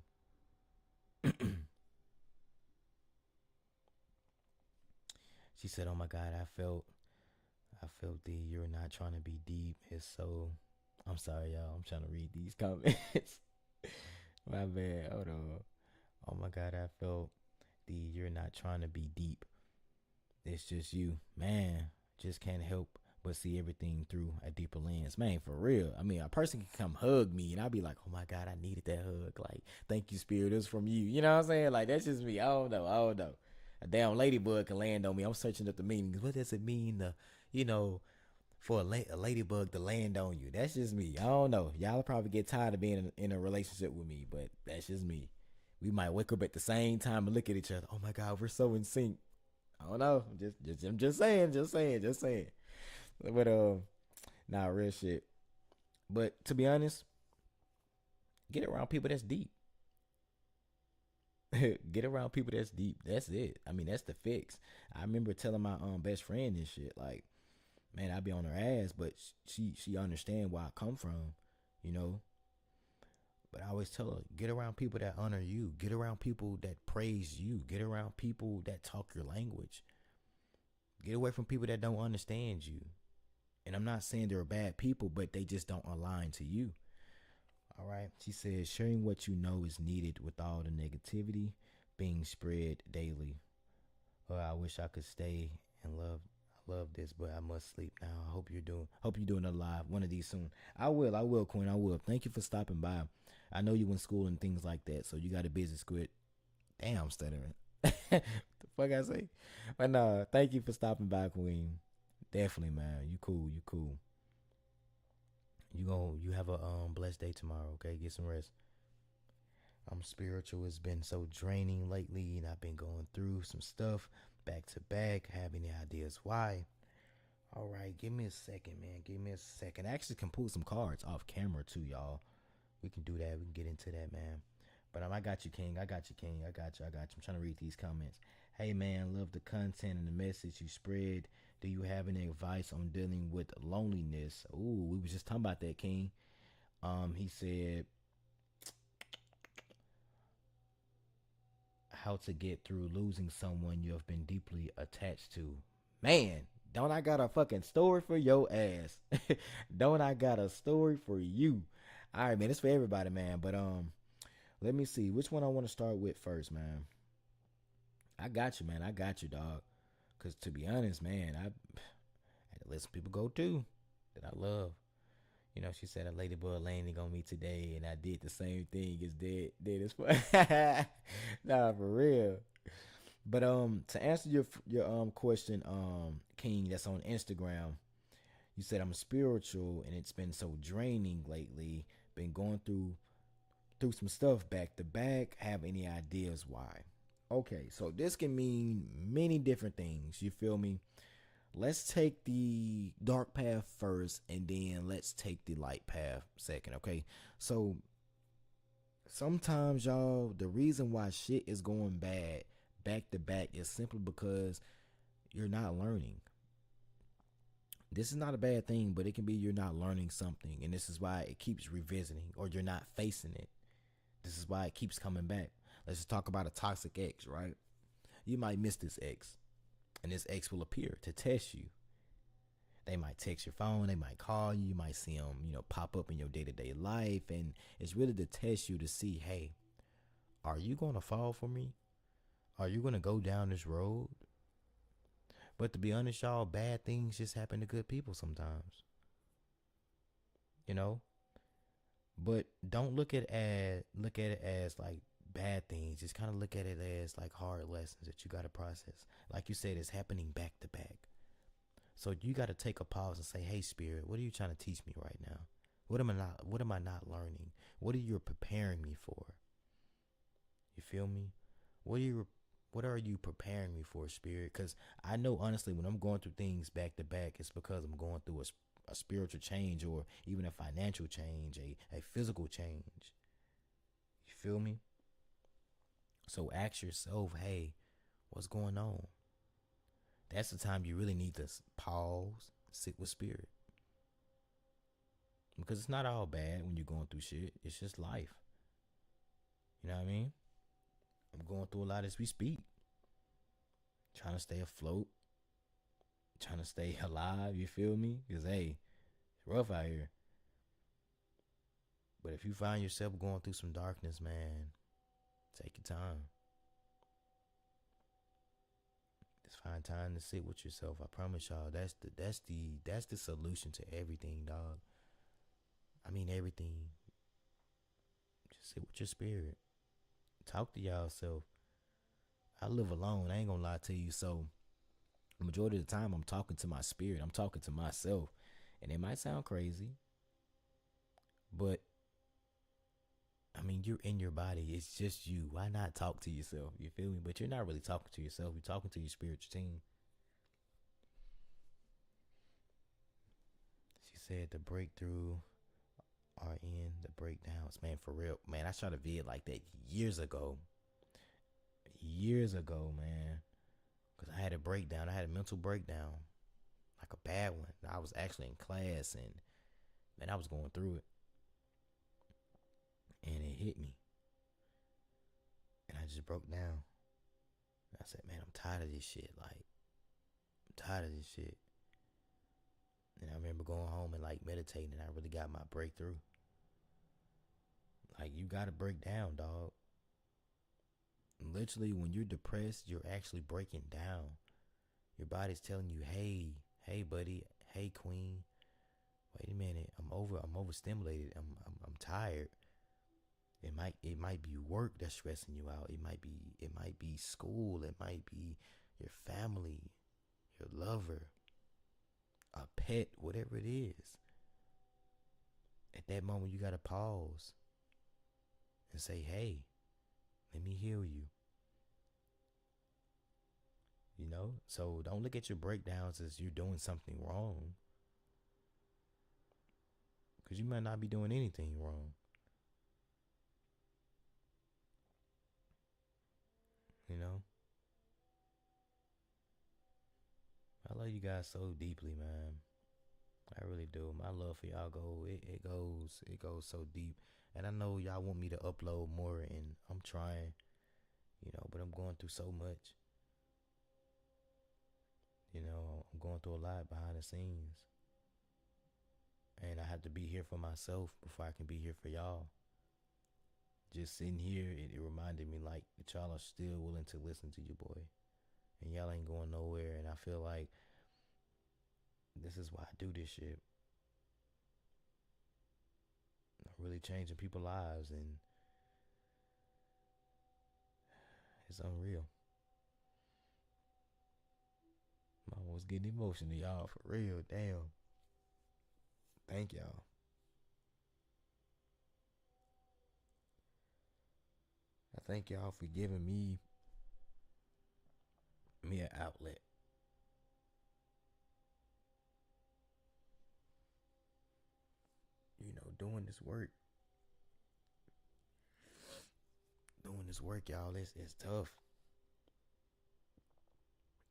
S1: She said, "Oh my God, I felt the you're not trying to be deep. It's so." I'm sorry, y'all. I'm trying to read these comments. My bad. Hold on. Oh my God, I felt the you're not trying to be deep. It's just you, man. Just can't help but see everything through a deeper lens, man. For real. I mean, a person can come hug me, and I'll be like, "Oh my God, I needed that hug." Like, thank you, Spirit. It's from you. You know what I'm saying? Like, that's just me. I don't know. I don't know. A damn ladybug can land on me. I'm searching up the meanings. What does it mean to, you know, for a ladybug to land on you? That's just me. I don't know. Y'all probably get tired of being in a relationship with me, but that's just me. We might wake up at the same time and look at each other. Oh my God, we're so in sync. I don't know. I'm just saying, just saying. But nah, real shit. But to be honest, get around people that's deep. Get around people that's deep. That's it. I mean, that's the fix. I remember telling my best friend this shit. Like, man, I be on her ass, but she understand where I come from, you know. But I always tell her, get around people that honor you. Get around people that praise you. Get around people that talk your language. Get away from people that don't understand you. And I'm not saying they're bad people, but they just don't align to you. All right. She says, sharing what you know is needed with all the negativity being spread daily. Oh, I wish I could stay and love. I love this, but I must sleep now. I hope you're doing a live one of these soon. I will, Queen. I will. Thank you for stopping by. I know you in school and things like that, so you got a busy squid. Damn, I'm stuttering. The fuck I say? But no, thank you for stopping by, Queen. Definitely, man. You cool. You cool. You have a blessed day tomorrow. Okay, get some rest. I'm spiritual. It's been so draining lately, and I've been going through some stuff back to back. Have any ideas why? All right, give me a second, man. Give me a second. I actually can pull some cards off camera too, y'all. We can do that. We can get into that, man. But I got you, King. I got you, King. I got you. I got you. I'm trying to read these comments. Hey, man, love the content and the message you spread. Do you have any advice on dealing with loneliness? Ooh, we was just talking about that, King. He said how to get through losing someone you have been deeply attached to. Man, don't I got a fucking story for your ass? Don't I got a story for you? All right, man. It's for everybody, man. But let me see which one I want to start with first, man. I got you, man. I got you, dog. Cause to be honest, man, I had to let some people go too that I love. You know, she said a ladybug landing on me today, and I did the same thing as dead as fuck. Nah, for real. But to answer your question, King, that's on Instagram, you said I'm spiritual, and it's been so draining lately. Been going through some stuff back to back. Have any ideas why? Okay, so this can mean many different things. You feel me? Let's take the dark path first, and then let's take the light path second. Okay, so sometimes, y'all, the reason why shit is going bad back to back is simply because you're not learning. This is not a bad thing, but it can be you're not learning something, and this is why it keeps revisiting, or you're not facing it. This is why it keeps coming back. Let's just talk about a toxic ex, right? You might miss this ex, and this ex will appear to test you. They might text your phone, they might call you, you might see them, pop up in your day to day life, and it's really to test you to see, hey, are you gonna fall for me? Are you gonna go down this road? But to be honest, y'all, bad things just happen to good people sometimes, you know. But don't look at it as like bad things. Just kind of look at it as like hard lessons that you gotta process. Like you said, it's happening back to back. So you got to take a pause and say, "Hey, Spirit, what are you trying to teach me right now? What am I not learning? What are you preparing me for? You feel me? What are you what are you preparing me for, Spirit? Because I know honestly, when I'm going through things back to back, it's because I'm going through a spiritual change, or even a financial change, a physical change. You feel me? So ask yourself, hey, what's going on? That's the time you really need to pause, sit with Spirit. Because it's not all bad when you're going through shit. It's just life. You know what I mean? I'm going through a lot as we speak. Trying to stay afloat. Trying to stay alive. You feel me? Because, hey, it's rough out here. But if you find yourself going through some darkness, man, take your time. Just find time to sit with yourself. I promise y'all, that's the solution to everything, dog. I mean everything. Just sit with your spirit. Talk to y'all self. I live alone. I ain't gonna lie to you. So the majority of the time I'm talking to my spirit. I'm talking to myself. And it might sound crazy, but I mean, you're in your body. It's just you. Why not talk to yourself? You feel me? But you're not really talking to yourself. You're talking to your spiritual team. She said the breakthrough are in the breakdowns. Man, for real. Man, I shot a vid like that years ago. years ago, man. Cause I had a breakdown. I had a mental breakdown, like a bad one. I was actually in class, and man, I was going through it, and it hit me, and I just broke down. I said, man, I'm tired of this shit. Like, I'm tired of this shit. And I remember going home and like meditating, and I really got my breakthrough. Like, you gotta break down, dog. Literally, when you're depressed, you're actually breaking down. Your body's telling you, hey, buddy, hey, queen. Wait a minute, I'm overstimulated. I'm tired. It might be work that's stressing you out. It might be school. It might be your family, your lover, a pet, whatever it is. At that moment, you gotta pause and say, hey, let me heal you. You know? So don't look at your breakdowns as you're doing something wrong. Because you might not be doing anything wrong. You know? I love you guys so deeply, man. I really do. My love for y'all it goes so deep. And I know y'all want me to upload more, and I'm trying, but I'm going through so much. I'm going through a lot behind the scenes. And I have to be here for myself before I can be here for y'all. Just sitting here, it reminded me like that y'all are still willing to listen to you, boy. And y'all ain't going nowhere. And I feel like this is why I do this shit. I'm really changing people's lives, and it's unreal. I'm almost getting emotional, y'all, for real. Damn. Thank y'all. I thank y'all for giving me an outlet. Doing this work. Doing this work, y'all, it's tough.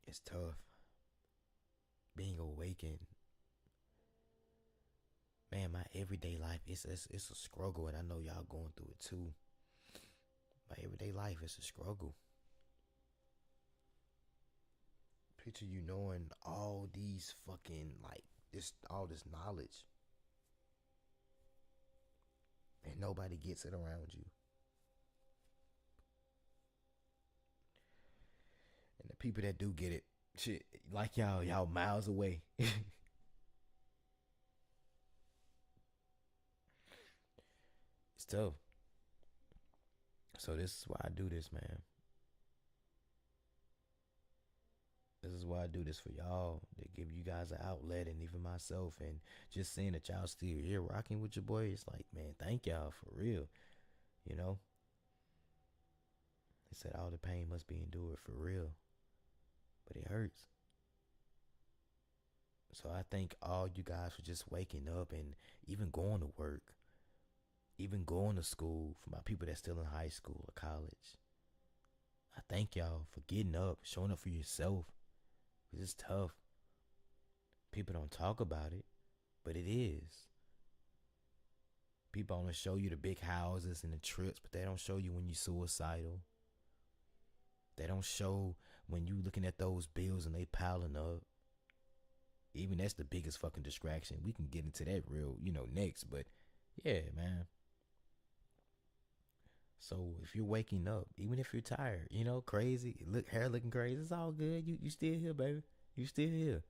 S1: It's tough. Being awakened. Man, my everyday life, it's a struggle, and I know y'all going through it too. My everyday life is a struggle. Picture you knowing all these fucking, like, all this knowledge, and nobody gets it around you. And the people that do get it, shit, like y'all miles away. It's tough. So this is why I do this, man. This is why I do this for y'all, to give you guys an outlet, and even myself, and just seeing that y'all still here rocking with your boy. It's like, man, thank y'all for real. You know, they said all the pain must be endured for real, but it hurts. So I thank all you guys for just waking up and even going to work, even going to school. For my people that's still in high school or college, I thank y'all for getting up, showing up for yourself. Cause it's tough. People don't talk about it, but it is. People only show you the big houses and the trips, but they don't show you when you're suicidal. They don't show when you looking at those bills and they piling up. Even that's the biggest fucking distraction. We can get into that real, next. But yeah, man. So if you're waking up, even if you're tired, crazy, hair looking crazy, it's all good. You still here, baby. You still here.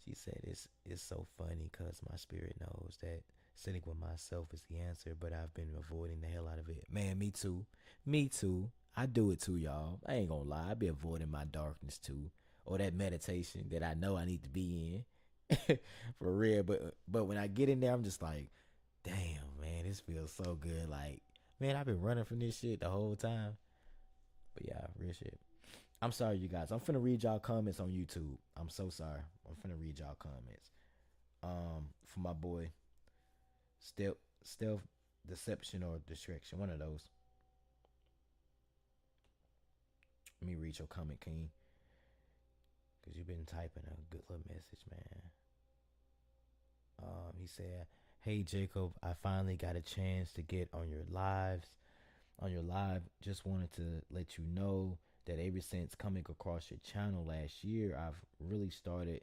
S1: She said it's so funny because my spirit knows that sitting with myself is the answer, but I've been avoiding the hell out of it. Man, me too. Me too. I do it too, y'all. I ain't gonna lie. I be avoiding my darkness too. Or that meditation that I know I need to be in. For real. But when I get in there, I'm just like, damn, man, this feels so good. Like, man, I've been running from this shit the whole time. But yeah, real shit. I'm sorry, you guys. I'm finna read y'all comments on YouTube. I'm so sorry. I'm finna read y'all comments. For my boy, stealth, deception, or distraction. One of those. Let me read your comment, King, because you've been typing a good little message, man. He said, "Hey Jacob, I finally got a chance to get on your lives. On your live, just wanted to let you know that ever since coming across your channel last year, I've really started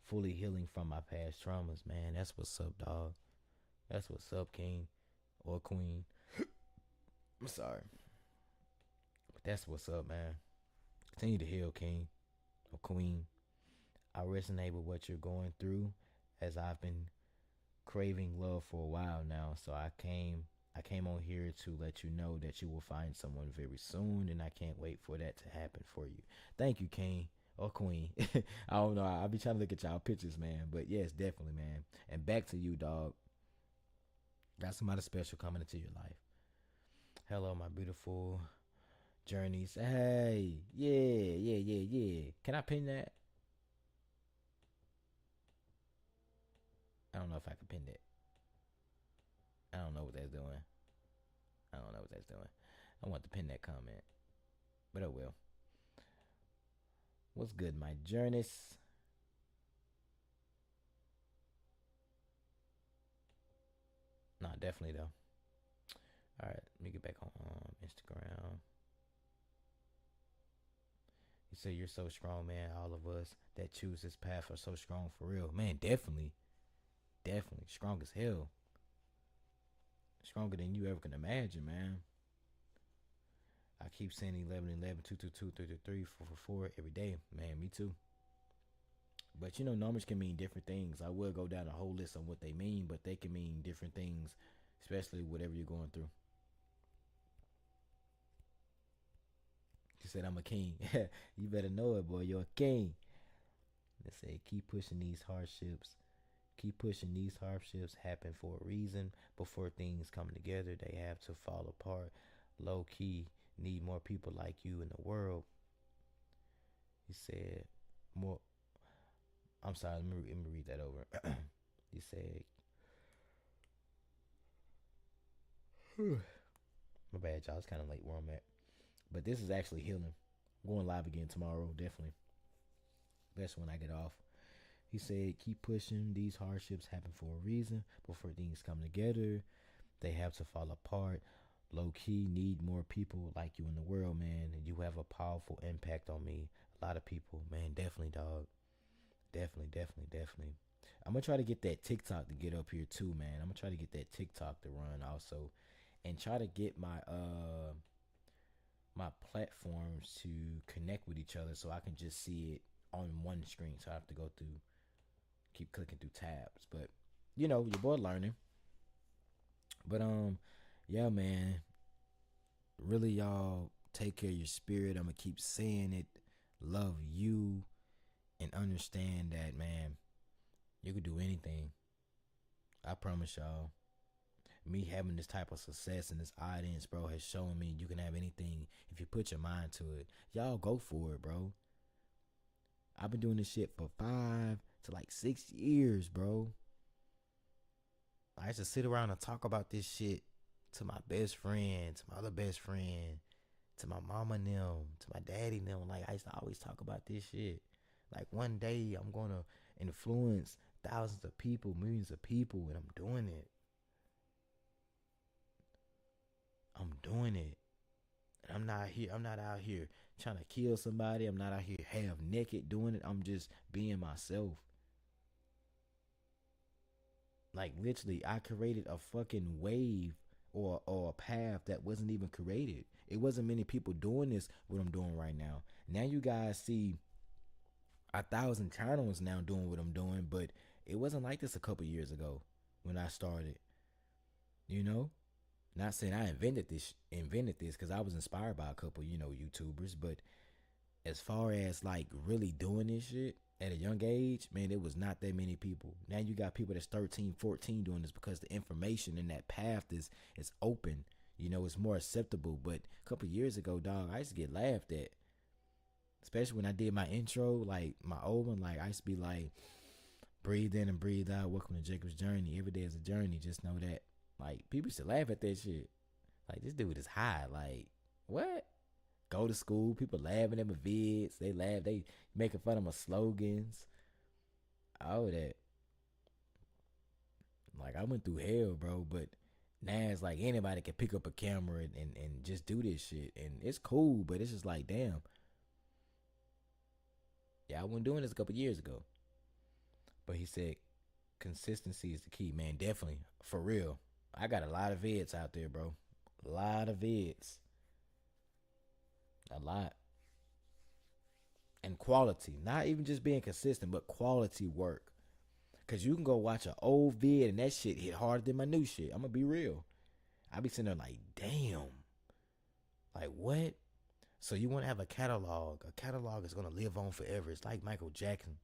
S1: fully healing from my past traumas, man. That's what's up, dog. That's what's up, King or Queen. I'm sorry, but that's what's up, man. Continue to heal, King or Queen. I resonate with what you're going through, as I've been craving love for a while now. So I came on here to let you know that you will find someone very soon, and I can't wait for that to happen for you. Thank you, King or Queen. I don't know. I'll be trying to look at y'all pictures, man. But yes, definitely, man. And back to you, dog. Got somebody special coming into your life. Hello, my beautiful journeys. Hey, yeah. Can I pin that? I don't know if I can pin that. I don't know what that's doing. I don't know what that's doing. I want to pin that comment, but I will. What's good, my journeys? Nah, definitely though. All right, let me get back on Instagram. You say you're so strong, man. All of us that choose this path are so strong for real, man. Definitely strong as hell. Stronger than you ever can imagine, man. I keep saying 11, 11, 2, 2, 2, 3, 3, 3, 4, 4, 4 every day, man. Me too. But you know, numbers can mean different things. I will go down a whole list on what they mean, but they can mean different things, especially whatever you're going through. She said, I'm a king. You better know it, boy. You're a king. They say, keep pushing these hardships. Keep pushing these hardships happen for a reason. Before things come together, they have to fall apart. Low key, need more people like you in the world. He said, more. I'm sorry, let me read that over. He said, my bad, y'all. It's kind of late where I'm at. But this is actually healing. I'm going live again tomorrow, definitely. Best when I get off. He said, keep pushing. These hardships happen for a reason. Before things come together, they have to fall apart. Low key, need more people like you in the world, man. And you have a powerful impact on me. A lot of people, man. Definitely, dog. Definitely. I'm gonna try to get that TikTok to get up here too, man. I'm gonna try to get that TikTok to run also, and try to get my platforms to connect with each other so I can just see it on one screen. So I have to go through, keep clicking through tabs. But you know, your boy learning. But yeah, man. Really, y'all take care of your spirit. I'm gonna keep saying it. Love you and understand that, man. You can do anything. I promise y'all. Me having this type of success in this audience, bro, has shown me you can have anything if you put your mind to it. Y'all go for it, bro. I've been doing this shit for 5 to 6 years, bro. I used to sit around and talk about this shit to my best friend, to my other best friend, to my mama and them, to my daddy and them. Like, I used to always talk about this shit. Like, one day I'm gonna influence thousands of people, millions of people, and I'm doing it. And I'm not out here trying to kill somebody. I'm not out here half naked doing it. I'm just being myself. Like, literally, I created a fucking wave or a path that wasn't even created. It wasn't many people doing this, what I'm doing right now. Now you guys see 1,000 channels now doing what I'm doing, but it wasn't like this a couple years ago when I started. You know? Not saying I invented this because I was inspired by a couple, YouTubers, but as far as like really doing this shit at a young age, man, it was not that many people. Now you got people that's 13, 14 doing this because the information in that path is open. It's more acceptable. But a couple years ago, dog, I used to get laughed at. Especially when I did my intro, like my old one, like I used to be like, breathe in and breathe out. Welcome to Jacob's Journey. Every day is a journey. Just know that. Like, people used to laugh at that shit. Like, this dude is high. Like, what? go to school. People laughing at my vids. They laugh. They making fun of my slogans. All that. Like I went through hell, bro. But now it's like anybody can pick up a camera and just do this shit, and it's cool. But it's just like, damn, yeah, I wasn't doing this a couple years ago. But he said consistency is the key, man. Definitely, for real. I got a lot of vids out there, bro. A lot of vids. A lot. And quality. Not even just being consistent, but quality work. Cause you can go watch an old vid and that shit hit harder than my new shit. I'm gonna be real. I be sitting there like, damn. Like what? So you wanna have a catalog. A catalog is gonna live on forever. It's like Michael Jackson.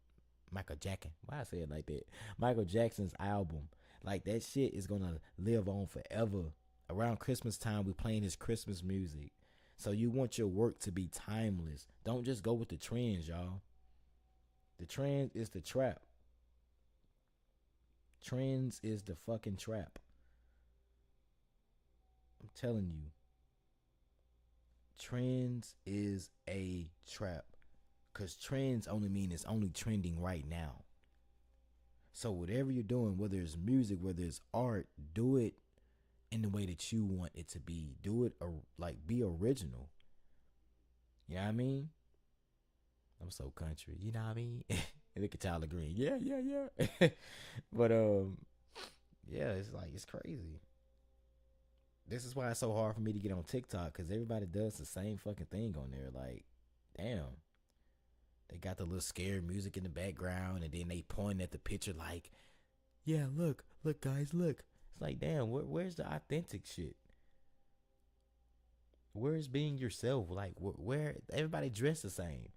S1: Michael Jackson. Why I say it like that? Michael Jackson's album. Like that shit is gonna live on forever. Around Christmas time, we playing his Christmas music. So you want your work to be timeless. Don't just go with the trends, y'all. The trend is the trap. Trends is the fucking trap. I'm telling you. Trends is a trap. Because trends only mean it's only trending right now. So whatever you're doing, whether it's music, whether it's art, do it in the way that you want it to be. Do it like be original. You know what I mean? I'm so country. You know what I mean? Look at Tyler Green. Yeah, yeah, yeah. But yeah, it's like it's crazy. This is why it's so hard for me to get on TikTok because everybody does the same fucking thing on there. Like, damn. They got the little scared music in the background and then they point at the picture like, yeah, look, guys, look. It's like, damn, where's the authentic shit? Where's being yourself? Like, where everybody dressed the same?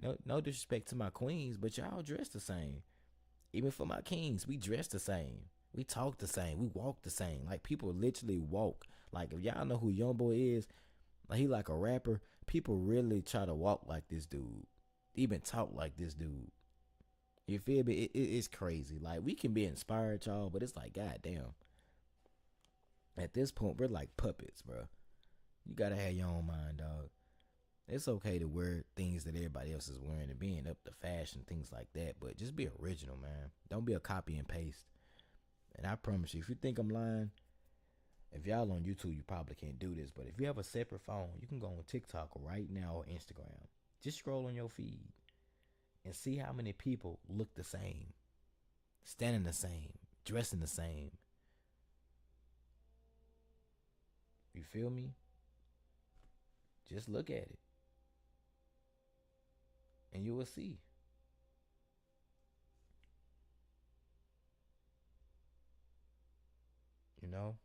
S1: No disrespect to my queens, but y'all dress the same. Even for my kings, we dress the same. We talk the same. We walk the same. Like people literally walk. Like if y'all know who Youngboy is, like he like a rapper. People really try to walk like this dude. Even talk like this dude. You feel me? It's crazy. Like we can be inspired, y'all, but it's like goddamn. At this point, we're like puppets, bro. You gotta have your own mind, dog. It's okay to wear things that everybody else is wearing and being up to fashion, things like that. But just be original, man. Don't be a copy and paste. And I promise you, if you think I'm lying, if y'all on YouTube, you probably can't do this. But if you have a separate phone, you can go on TikTok right now or Instagram. Just scroll on your feed and see how many people look the same, standing the same, dressing the same. You feel me? Just look at it. And you will see. You know?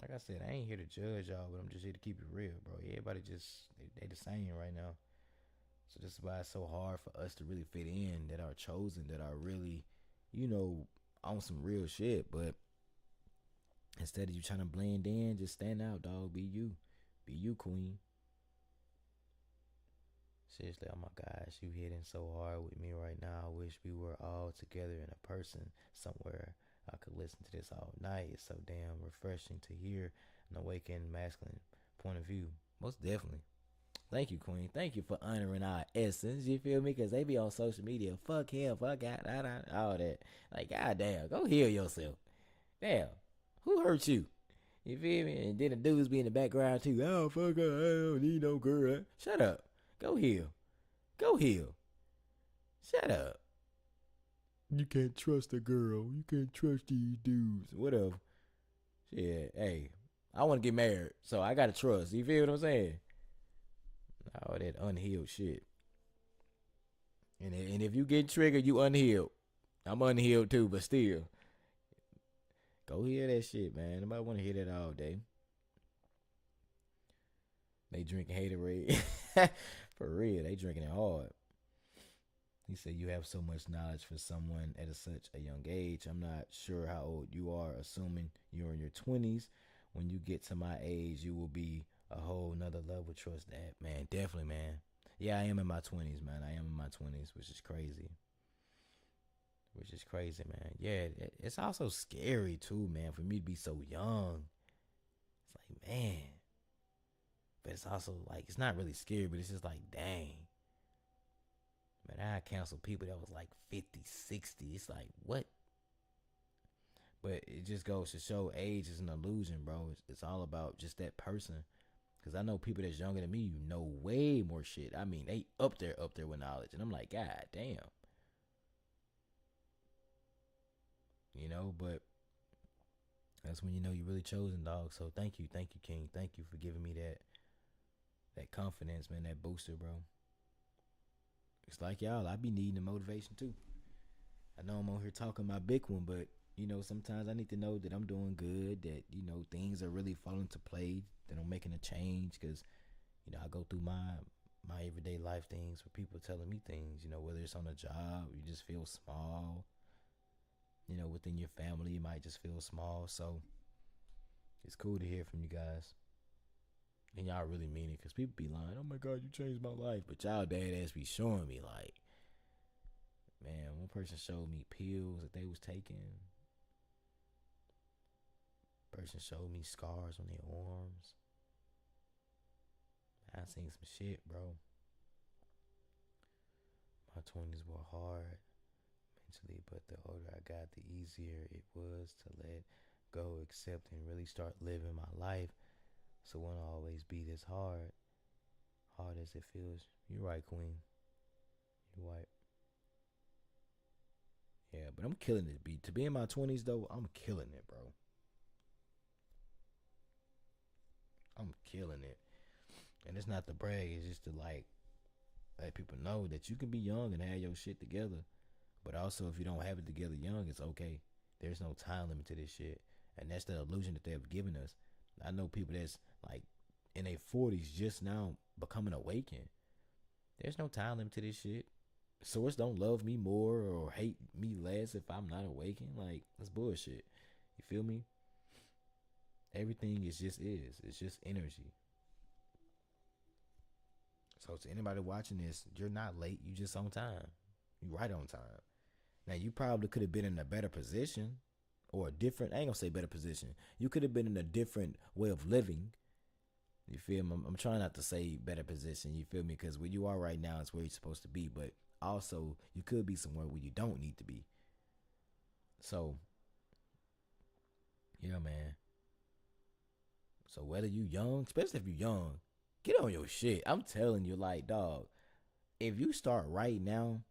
S1: Like I said, I ain't here to judge y'all, but I'm just here to keep it real, bro. Everybody just, they the same right now. So this is why it's so hard for us to really fit in, that are chosen, that are really, on some real shit. But instead of you trying to blend in, just stand out, dog. Be you. Be you, queen. Seriously, oh my gosh, you hitting so hard with me right now. I wish we were all together in a person somewhere. I could listen to this all night. It's so damn refreshing to hear an awakened masculine point of view. Most definitely. Thank you, Queen. Thank you for honoring our essence. You feel me? Because they be on social media. Fuck him. Fuck that. All that. Like, goddamn. Go heal yourself. Damn. Who hurt you? You feel me? And then the dudes be in the background too. Oh, fuck her. I don't need no girl. Shut up. Go heal. Go heal. Shut up. You can't trust a girl. You can't trust these dudes. Whatever. Shit. Hey, I want to get married, so I gotta trust. You feel what I'm saying? All that unhealed shit. And if you get triggered, you unhealed. I'm unhealed too, but still. Go hear that shit, man. Nobody want to hear that all day. They drinking haterade. For real, they drinking it hard. He said you have so much knowledge for someone at such a young age. I'm not sure how old you are, assuming you're in your 20s. When you get to my age, you will be a whole nother level. Trust that, man. Definitely, man. Yeah, I am in my 20s, man. I am in my 20s, which is crazy. Which is crazy, man. Yeah, it's also scary, too, man, for me to be so young. It's like, man. But it's also like it's not really scary, but it's just like, dang, man, I cancel people that was like 50, 60. It's like what? But it just goes to show age is an illusion, bro. It's all about just that person. Cause I know people that's younger than me, you know way more shit. I mean, they up there with knowledge, and I'm like, God damn, you know. But that's when you know you really chosen, dog. So thank you, King. Thank you for giving me that confidence, man. That booster, bro. It's like y'all, I be needing the motivation too. I know I'm on here talking my big one, but you know, sometimes I need to know that I'm doing good, that you know things are really falling into play, that I'm making a change. Cause you know I go through my everyday life things where people telling me things. You know, whether it's on a job, you just feel small. You know, within your family, you might just feel small. So it's cool to hear from you guys. And y'all really mean it, cause people be lying. Oh my God, you changed my life, but y'all dead ass be showing me like, man, one person showed me pills that they was taking. Person showed me scars on their arms. I seen some shit, bro. My 20s were hard mentally, but the older I got, the easier it was to let go, accept, and really start living my life. So it won't always be this hard as it feels. You're right, Queen. You're right. Yeah, but I'm killing it. To be in my 20s though, I'm killing it, bro. I'm killing it. And it's not to brag, it's just to like let people know that you can be young and have your shit together. But also, if you don't have it together young, it's okay. There's no time limit to this shit, and that's the illusion that they've given us. I know people that's like in their 40s just now becoming awakened. There's no time limit to this shit. Source don't love me more or hate me less if I'm not awakened. Like that's bullshit. You feel me? Everything is just is. It's just energy. So to anybody watching this, you're not late. You just on time. You right on time. Now you probably could have been in a better position or a different. I ain't gonna say better position. You could have been in a different way of living. You feel me? I'm trying not to say better position. You feel me? Because where you are right now is where you're supposed to be. But also, you could be somewhere where you don't need to be. So yeah, man. So whether you young, especially if you young, get on your shit. I'm telling you, like dog, if you start right now,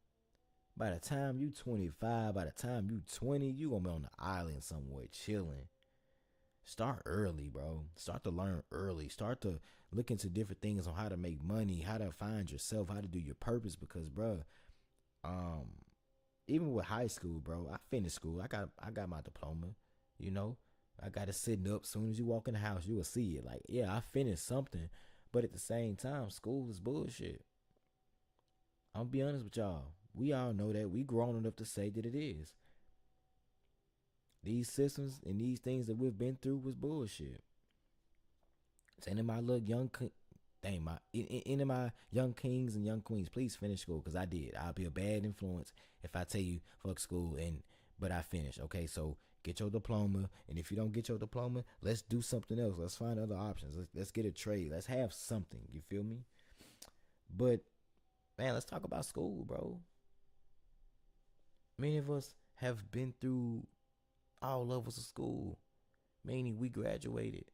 S1: by the time you 25, by the time you 20, you gonna be on the island somewhere chilling. Start early, bro. Start to learn early. Start to look into different things on how to make money, how to find yourself, how to do your purpose. Because, bro, um, even with high school, bro, I finished school. I got my diploma. You know, I got it sitting up. As soon as you walk in the house, you will see it. Like, yeah, I finished something, but at the same time, school is bullshit. I'm gonna be honest with y'all. We all know that. We grown enough to say that it is. These systems and these things that we've been through was bullshit. So any of my little young, dang my, any of my young kings and young queens, please finish school because I did. I'll be a bad influence if I tell you fuck school but I finished. Okay, so get your diploma, and if you don't get your diploma, let's do something else. Let's find other options. Let's get a trade. Let's have something. You feel me? But man, let's talk about school, bro. Many of us have been through all levels of school, meaning we graduated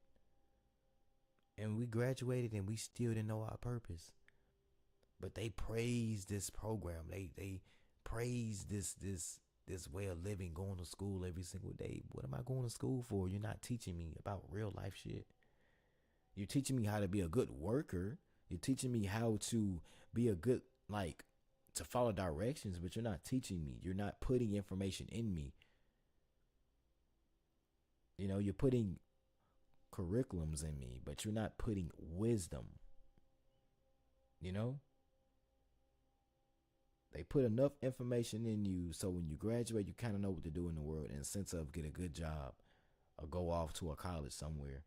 S1: and we still didn't know our purpose. But they praise this program. They praise this way of living, going to school every single day. What am I going to school for? You're not teaching me about real life shit. You're teaching me how to be a good worker. You're teaching me how to be a good like to follow directions, but you're not teaching me. You're not putting information in me. You know, you're putting curriculums in me, but you're not putting wisdom. You know, they put enough information in you so when you graduate, you kind of know what to do in the world in the sense of get a good job or go off to a college somewhere.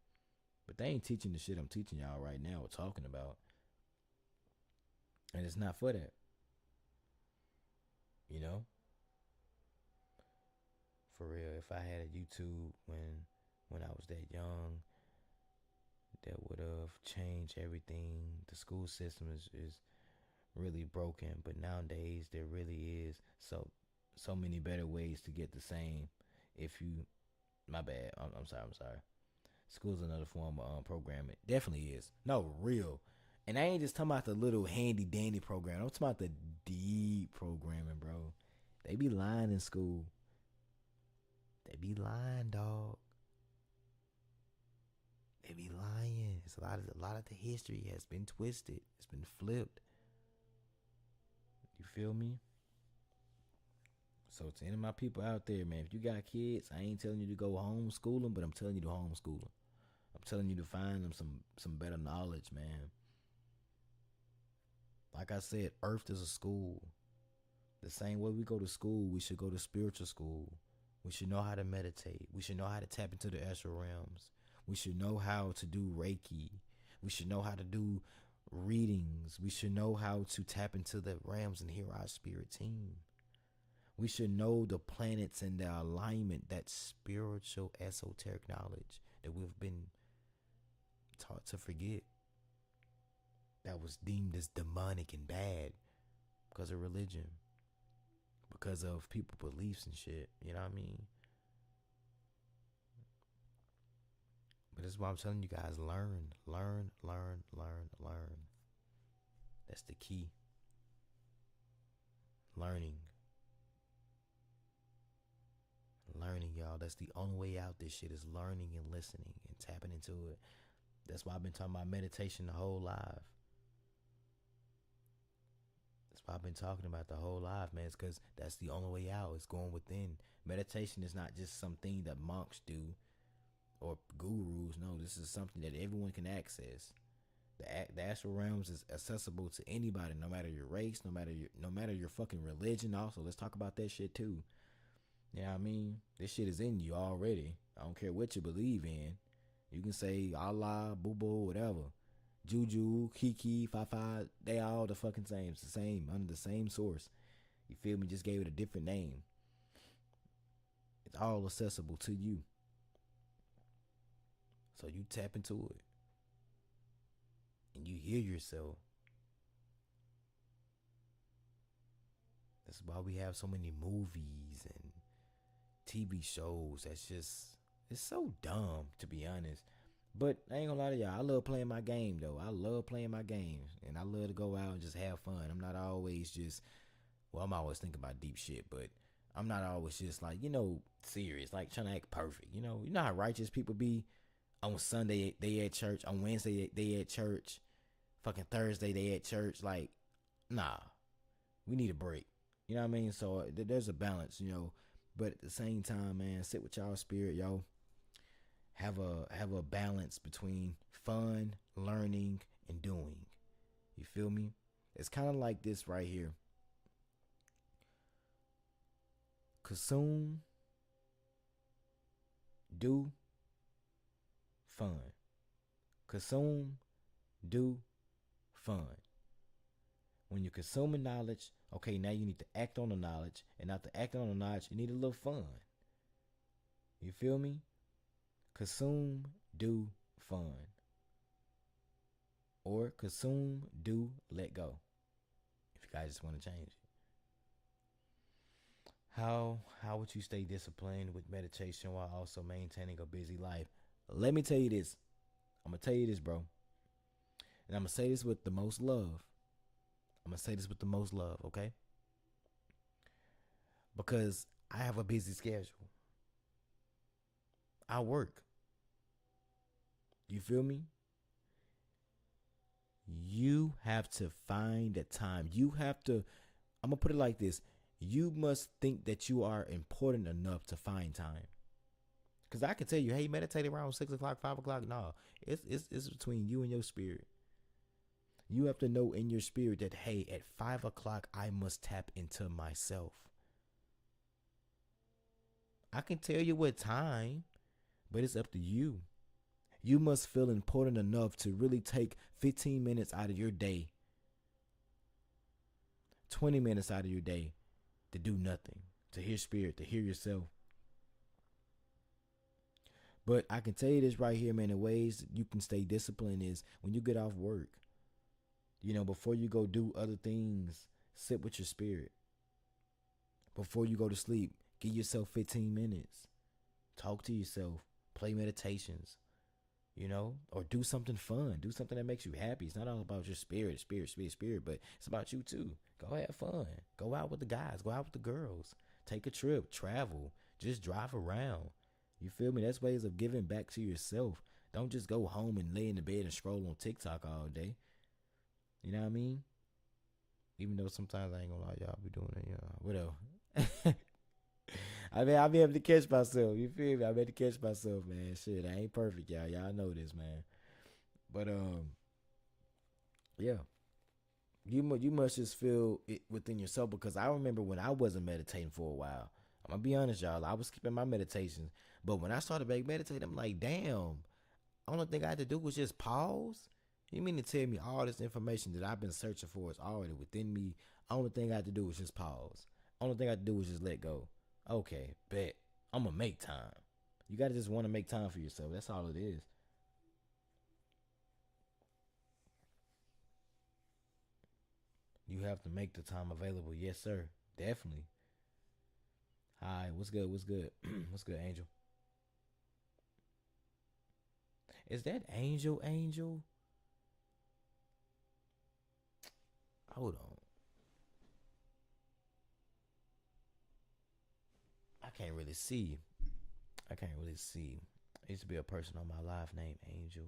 S1: But they ain't teaching the shit I'm teaching y'all right now or talking about. And it's not for that. You know? For real, if I had a YouTube when I was that young, that would have changed everything. The school system is really broken, but nowadays there really is so many better ways to get the same. If you, my bad, I'm sorry, I'm sorry. School's another form of programming. Definitely is. No, real. And I ain't just talking about the little handy dandy program. I'm talking about the deep programming, bro. They be lying in school. They be lying, dog. They be lying. It's a lot of the history has been twisted. It's been flipped. You feel me? So to any of my people out there, man, if you got kids, I ain't telling you to go homeschool them, but I'm telling you to homeschool them. I'm telling you to find them some better knowledge, man. Like I said, Earth is a school. The same way we go to school, we should go to spiritual school. We should know how to meditate. We should know how to tap into the astral realms. We should know how to do Reiki. We should know how to do readings. We should know how to tap into the realms and hear our spirit team. We should know the planets and their alignment, that spiritual esoteric knowledge that we've been taught to forget. That was deemed as demonic and bad because of religion, because of people beliefs and shit. You know what I mean? But this is why I'm telling you guys, learn, learn, learn, learn, learn. That's the key. Learning. Learning, y'all. That's the only way out this shit, is learning and listening and tapping into it. That's why I've been talking about meditation the whole life. That's why I've been talking about the whole life, man. It's because that's the only way out. It's going within. Meditation is not just something that monks do or gurus. No, this is something that everyone can access. The astral realms is accessible to anybody, no matter your race, no matter your fucking religion. Also, let's talk about that shit too. You know what I mean? This shit is in you already. I don't care what you believe in. You can say Allah, Boo Boo, whatever. Juju, Kiki, Fafa, they all the fucking same. It's the same, under the same source. You feel me? Just gave it a different name. It's all accessible to you. So you tap into it. And you hear yourself. That's why we have so many movies and TV shows. It's so dumb, to be honest. But I ain't gonna lie to y'all, I love playing my game though. I love playing my games. And I love to go out and just have fun. I'm not always just, well, I'm always thinking about deep shit, but I'm not always just like, serious, like trying to act perfect. You know how righteous people be? On Sunday they at church, on Wednesday they at church, fucking Thursday they at church. Like, nah, we need a break. You know what I mean? So there's a balance, But at the same time, man, sit with y'all spirit, yo. Have a balance between fun, learning, and doing. You feel me? It's kind of like this right here. Consume, do, fun. Consume, do, fun. When you're consuming knowledge, okay, now you need to act on the knowledge. And after acting on the knowledge, you need a little fun. You feel me? Consume, do, fun. Or consume, do, let go. If you guys just want to change it. How would you stay disciplined with meditation while also maintaining a busy life? Let me tell you this. I'm going to tell you this, bro. And I'm going to say this with the most love. Okay? Because I have a busy schedule. I work. You feel me? You have to find the time. I'm going to put it like this. You must think that you are important enough to find time. Because I can tell you, hey, meditate around 6 o'clock, 5 o'clock. No, it's between you and your spirit. You have to know in your spirit that, hey, at 5 o'clock, I must tap into myself. I can tell you what time, but it's up to you. You must feel important enough to really take 15 minutes out of your day, 20 minutes out of your day to do nothing, to hear spirit, to hear yourself. But I can tell you this right here, man. The ways you can stay disciplined is when you get off work, before you go do other things, sit with your spirit. Before you go to sleep, give yourself 15 minutes. Talk to yourself. Play meditations, or do something fun. Do something that makes you happy. It's not all about your spirit, but it's about you too. Go have fun. Go out with the guys. Go out with the girls. Take a trip. Travel. Just drive around. You feel me? That's ways of giving back to yourself. Don't just go home and lay in the bed and scroll on TikTok all day. You know what I mean? Even though sometimes I ain't gonna lie, y'all be doing it, whatever. I mean, I be able to catch myself. You feel me? I be able to catch myself, man. Shit, I ain't perfect, y'all. Y'all know this, man. But yeah, you must just feel it within yourself because I remember when I wasn't meditating for a while. I'm gonna be honest, y'all. I was skipping my meditations, but when I started back meditating, I'm like, damn. Only thing I had to do was just pause. You mean to tell me all this information that I've been searching for is already within me? Only thing I had to do was just pause. Only thing I had to do was just let go. Okay, bet. I'm gonna make time. You gotta just want to make time for yourself. That's all it is. You have to make the time available. Yes, sir. Definitely. Hi, what's good? What's good? What's good, Angel? Is that Angel? Angel? Hold on. I can't really see. I can't really see. There used to be a person on my life named Angel.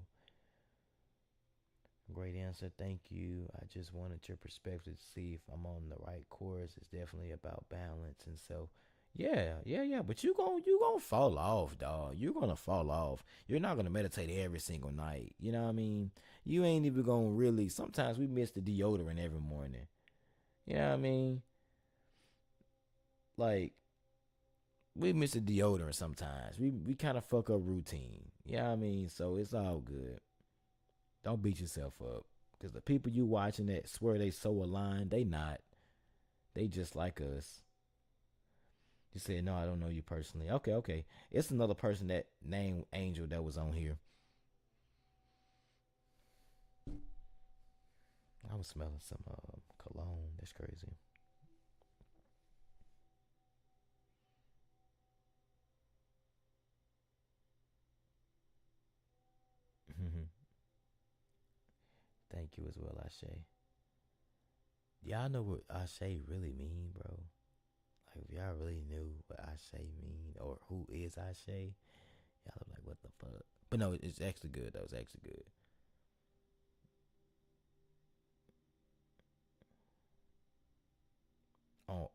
S1: Great answer. Thank you. I just wanted your perspective to see if I'm on the right course. It's definitely about balance. And so, yeah. But you gonna fall off, dog. You're gonna fall off. You're not gonna meditate every single night. You know what I mean? You ain't even gonna really. Sometimes we miss the deodorant every morning. You know what I mean? Like we miss the deodorant sometimes. We kind of fuck up routine. You know what I mean? So it's all good. Don't beat yourself up. Because the people you watching that swear they so aligned, they not. They just like us. You said, no, I don't know you personally. Okay. It's another person that named Angel that was on here. I was smelling some cologne. That's crazy. Thank you as well, Ashe. Y'all know what Ashe really mean, bro? Like, if y'all really knew what Ashe mean or who is Ashe, y'all are like, what the fuck? But no, it's actually good, though. It's actually good.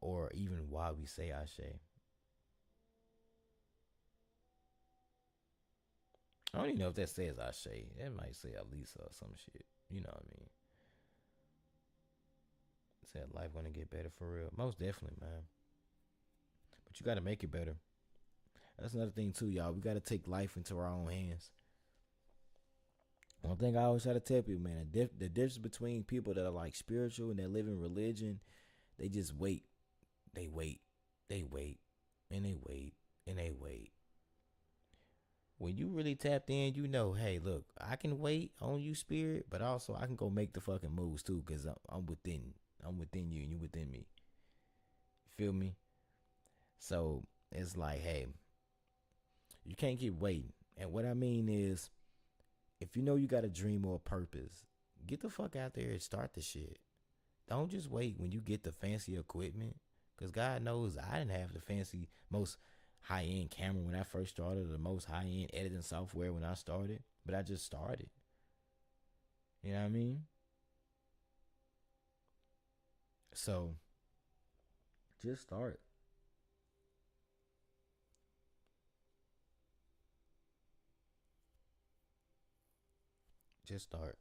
S1: Or even why we say Ashe. I don't even know if that says Ashe. That might say Alisa or some shit. You know what I mean? Said life gonna get better for real. Most definitely, man. But you gotta make it better. That's another thing too, y'all. We gotta take life into our own hands. One thing I always try to tell people, man, the difference between people that are like spiritual and that live in religion, they just wait. They wait. They wait. And they wait. And they wait. When you really tapped in, hey, look, I can wait on you, spirit, but also I can go make the fucking moves too, cause I'm within. I'm within you, and you within me. Feel me? So it's like, hey, you can't keep waiting. And what I mean is, if you know you got a dream or a purpose, get the fuck out there and start the shit. Don't just wait when you get the fancy equipment. Cause God knows I didn't have the fancy most high end camera when I first started, or the most high end editing software when I started. But I just started. You know what I mean? So just start. Just start.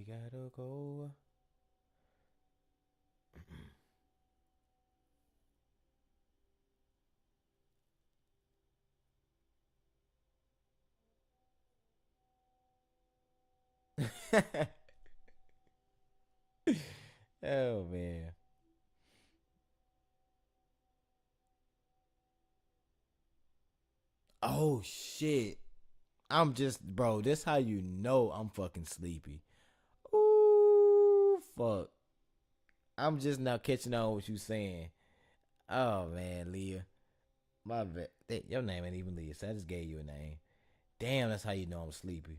S1: We gotta go. Oh man. Oh shit. I'm just bro, this how you know I'm fucking sleepy. Ooh fuck. I'm just now catching on what you saying. Oh man, Leah. My bad. Your name ain't even Leah, so I just gave you a name. Damn, that's how you know I'm sleepy.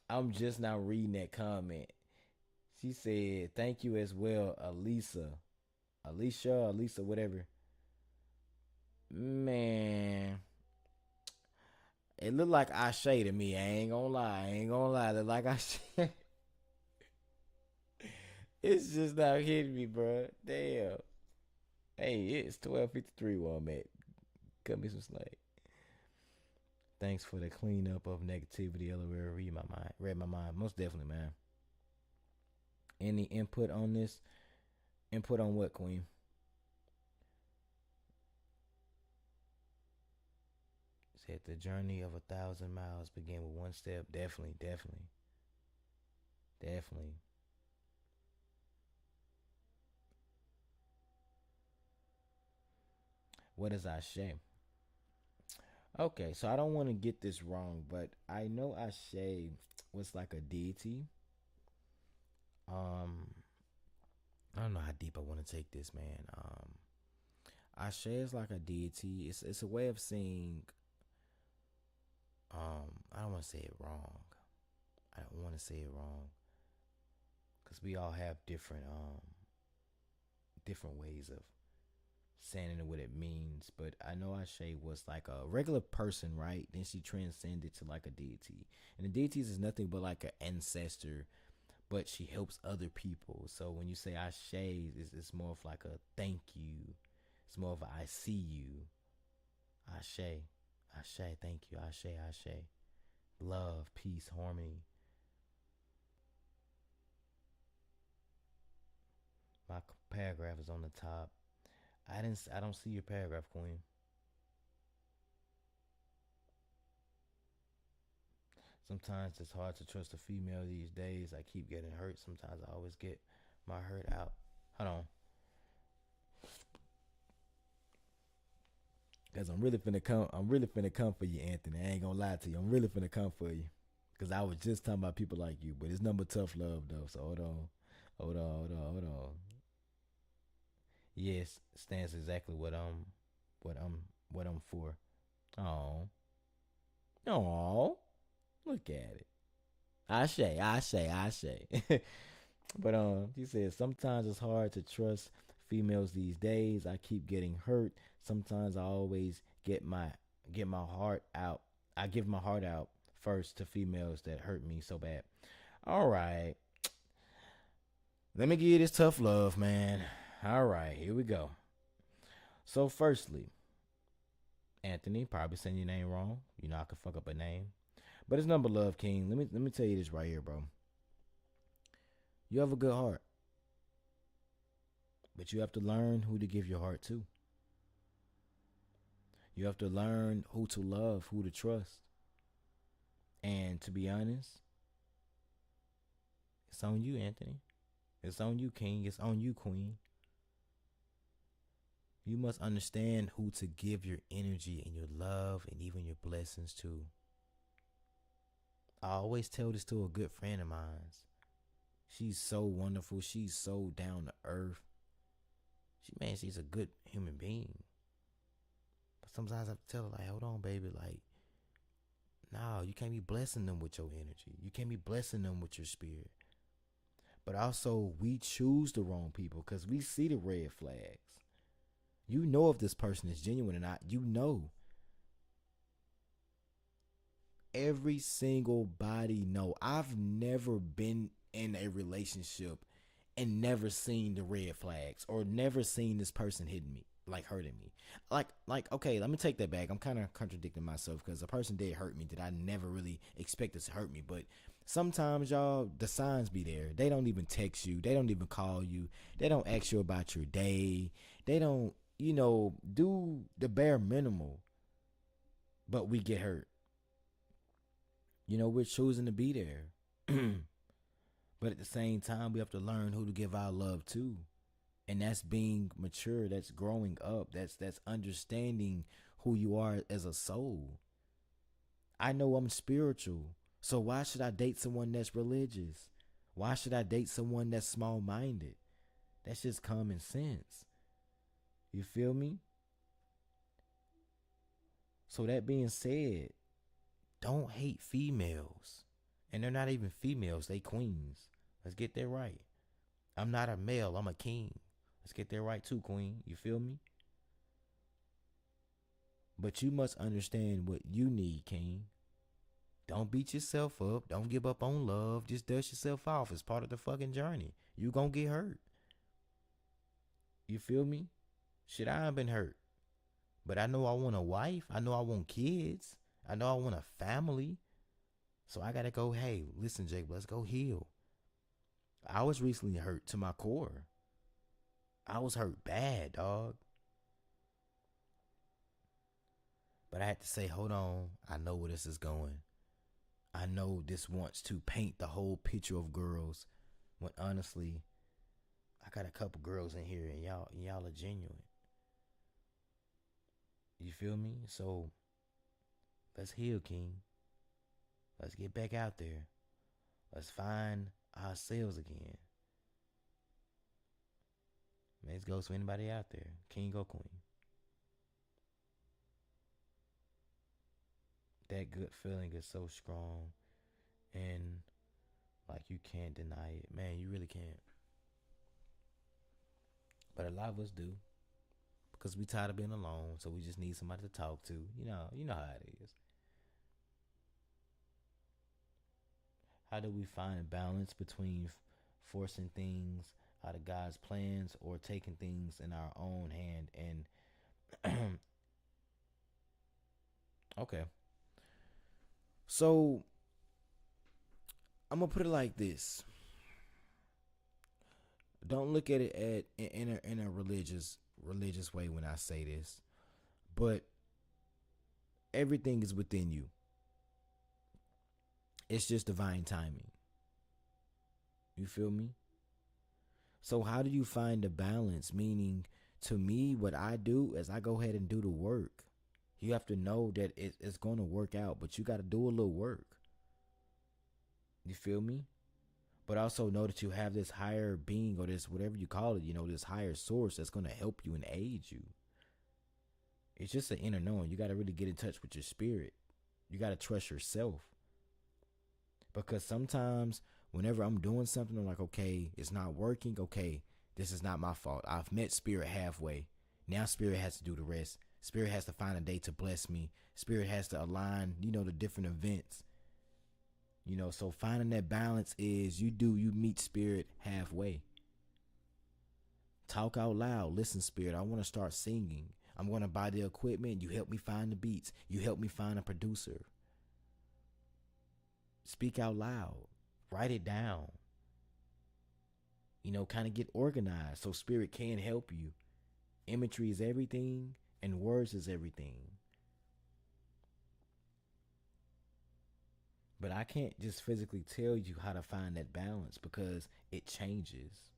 S1: I'm just now reading that comment. She said, "Thank you as well, Elisa, Elisa, whatever." Man, it looked like Ashe to me. I ain't gonna lie. I ain't gonna lie. It look like Ashe. It's just not hitting me, bro. Damn. Hey, it's 12:53 where I'm at. Cut me some slack. Thanks for the cleanup of negativity. LOL. Read my mind. Read my mind. Most definitely, man. Any input on this? Input on what, Queen? Said the journey of 1,000 miles began with one step. Definitely, definitely, definitely. What is Ashe? Okay, so I don't want to get this wrong, but I know Ashe was like a deity. Um, I don't know how deep I want to take this, man. Ashe is like a deity. It's a way of saying. I don't want to say it wrong. I don't want to say it wrong because we all have different ways of saying it what it means. But I know Ashe was like a regular person, right? Then she transcended to like a deity, and the deities is nothing but like an ancestor, but she helps other people. So when you say Ashe, it's more of like a thank you. It's more of a I see you. Ashe, Ashe, thank you. Ashe, Ashe. Love, peace, harmony. My paragraph is on the top. I didn't. I don't see your paragraph, Queen. Sometimes it's hard to trust a female these days. I keep getting hurt. Sometimes I always get my hurt out. Hold on, cause I'm really finna come. I'm really finna come for you, Anthony. I ain't gonna lie to you. I'm really finna come for you. Cause I was just talking about people like you, but it's number tough love though. So hold on. Yes, stands exactly what I'm, what I'm for. Oh, oh, look at it. I say. But he says sometimes it's hard to trust females these days. I keep getting hurt. Sometimes I always get my heart out. I give my heart out first to females that hurt me so bad. All right, let me give you this tough love, man. All right, here we go. So, firstly, Anthony, probably saying your name wrong. You know I could fuck up a name, but it's number love, King. Let me tell you this right here, bro. You have a good heart, but you have to learn who to give your heart to. You have to learn who to love, who to trust. And to be honest, it's on you, Anthony. It's on you, King. It's on you, Queen. You must understand who to give your energy and your love and even your blessings to. I always tell this to a good friend of mine. She's so wonderful. She's so down to earth. She's a good human being. But sometimes I have to tell her, like, hold on, baby, like, no, you can't be blessing them with your energy. You can't be blessing them with your spirit. But also, we choose the wrong people because we see the red flags. You know if this person is genuine or not. You know. Every single body know. I've never been in a relationship and never seen the red flags or never seen this person hitting me. like hurting me. Like okay, let me take that back. I'm kind of contradicting myself because a person did hurt me that I never really expected to hurt me. But sometimes y'all, the signs be there. They don't even text you. They don't even call you. They don't ask you about your day. They don't, do the bare minimal. But we get hurt. We're choosing to be there. But at the same time, we have to learn who to give our love to. And that's being mature, that's growing up, that's understanding who you are as a soul. I know I'm spiritual, so why should I date someone that's religious? Why should I date someone that's small-minded? That's just common sense. You feel me? So that being said, don't hate females. And they're not even females, they queens. Let's get that right. I'm not a male, I'm a king. Let's get that right too, queen. You feel me? But you must understand what you need, king. Don't beat yourself up. Don't give up on love. Just dust yourself off. It's part of the fucking journey. You gonna get hurt. You feel me? Shit, I ain't been hurt. But I know I want a wife. I know I want kids. I know I want a family. So I gotta go, hey, listen, Jake, let's go heal. I was recently hurt to my core. I was hurt bad, dog. But I had to say, hold on. I know where this is going. I know this wants to paint the whole picture of girls when honestly, I got a couple girls in here and y'all are genuine. You feel me? So let's heal, King. Let's get back out there. Let's find ourselves again. Let's go to anybody out there. King or queen. That good feeling is so strong. And like you can't deny it. Man, you really can't. But a lot of us do. Because we tired of being alone. So we just need somebody to talk to. You know how it is. How do we find a balance between forcing things out of God's plans or taking things in our own hand? And okay, so I'm gonna put it like this: don't look at it in a religious way when I say this, but everything is within you. It's just divine timing. You feel me? So how do you find the balance? Meaning, to me, what I do is I go ahead and do the work. You have to know that it's going to work out, but you got to do a little work. You feel me? But also know that you have this higher being or this whatever you call it, this higher source that's going to help you and aid you. It's just an inner knowing. You got to really get in touch with your spirit. You got to trust yourself. Because sometimes whenever I'm doing something, I'm like, okay, it's not working. Okay, this is not my fault. I've met spirit halfway. Now spirit has to do the rest. Spirit has to find a day to bless me. Spirit has to align, the different events. So finding that balance is you meet spirit halfway. Talk out loud. Listen, spirit, I want to start singing. I'm going to buy the equipment. You help me find the beats. You help me find a producer. Speak out loud. Write it down. Kind of get organized so spirit can help you. Imagery is everything and words is everything. But I can't just physically tell you how to find that balance because it changes.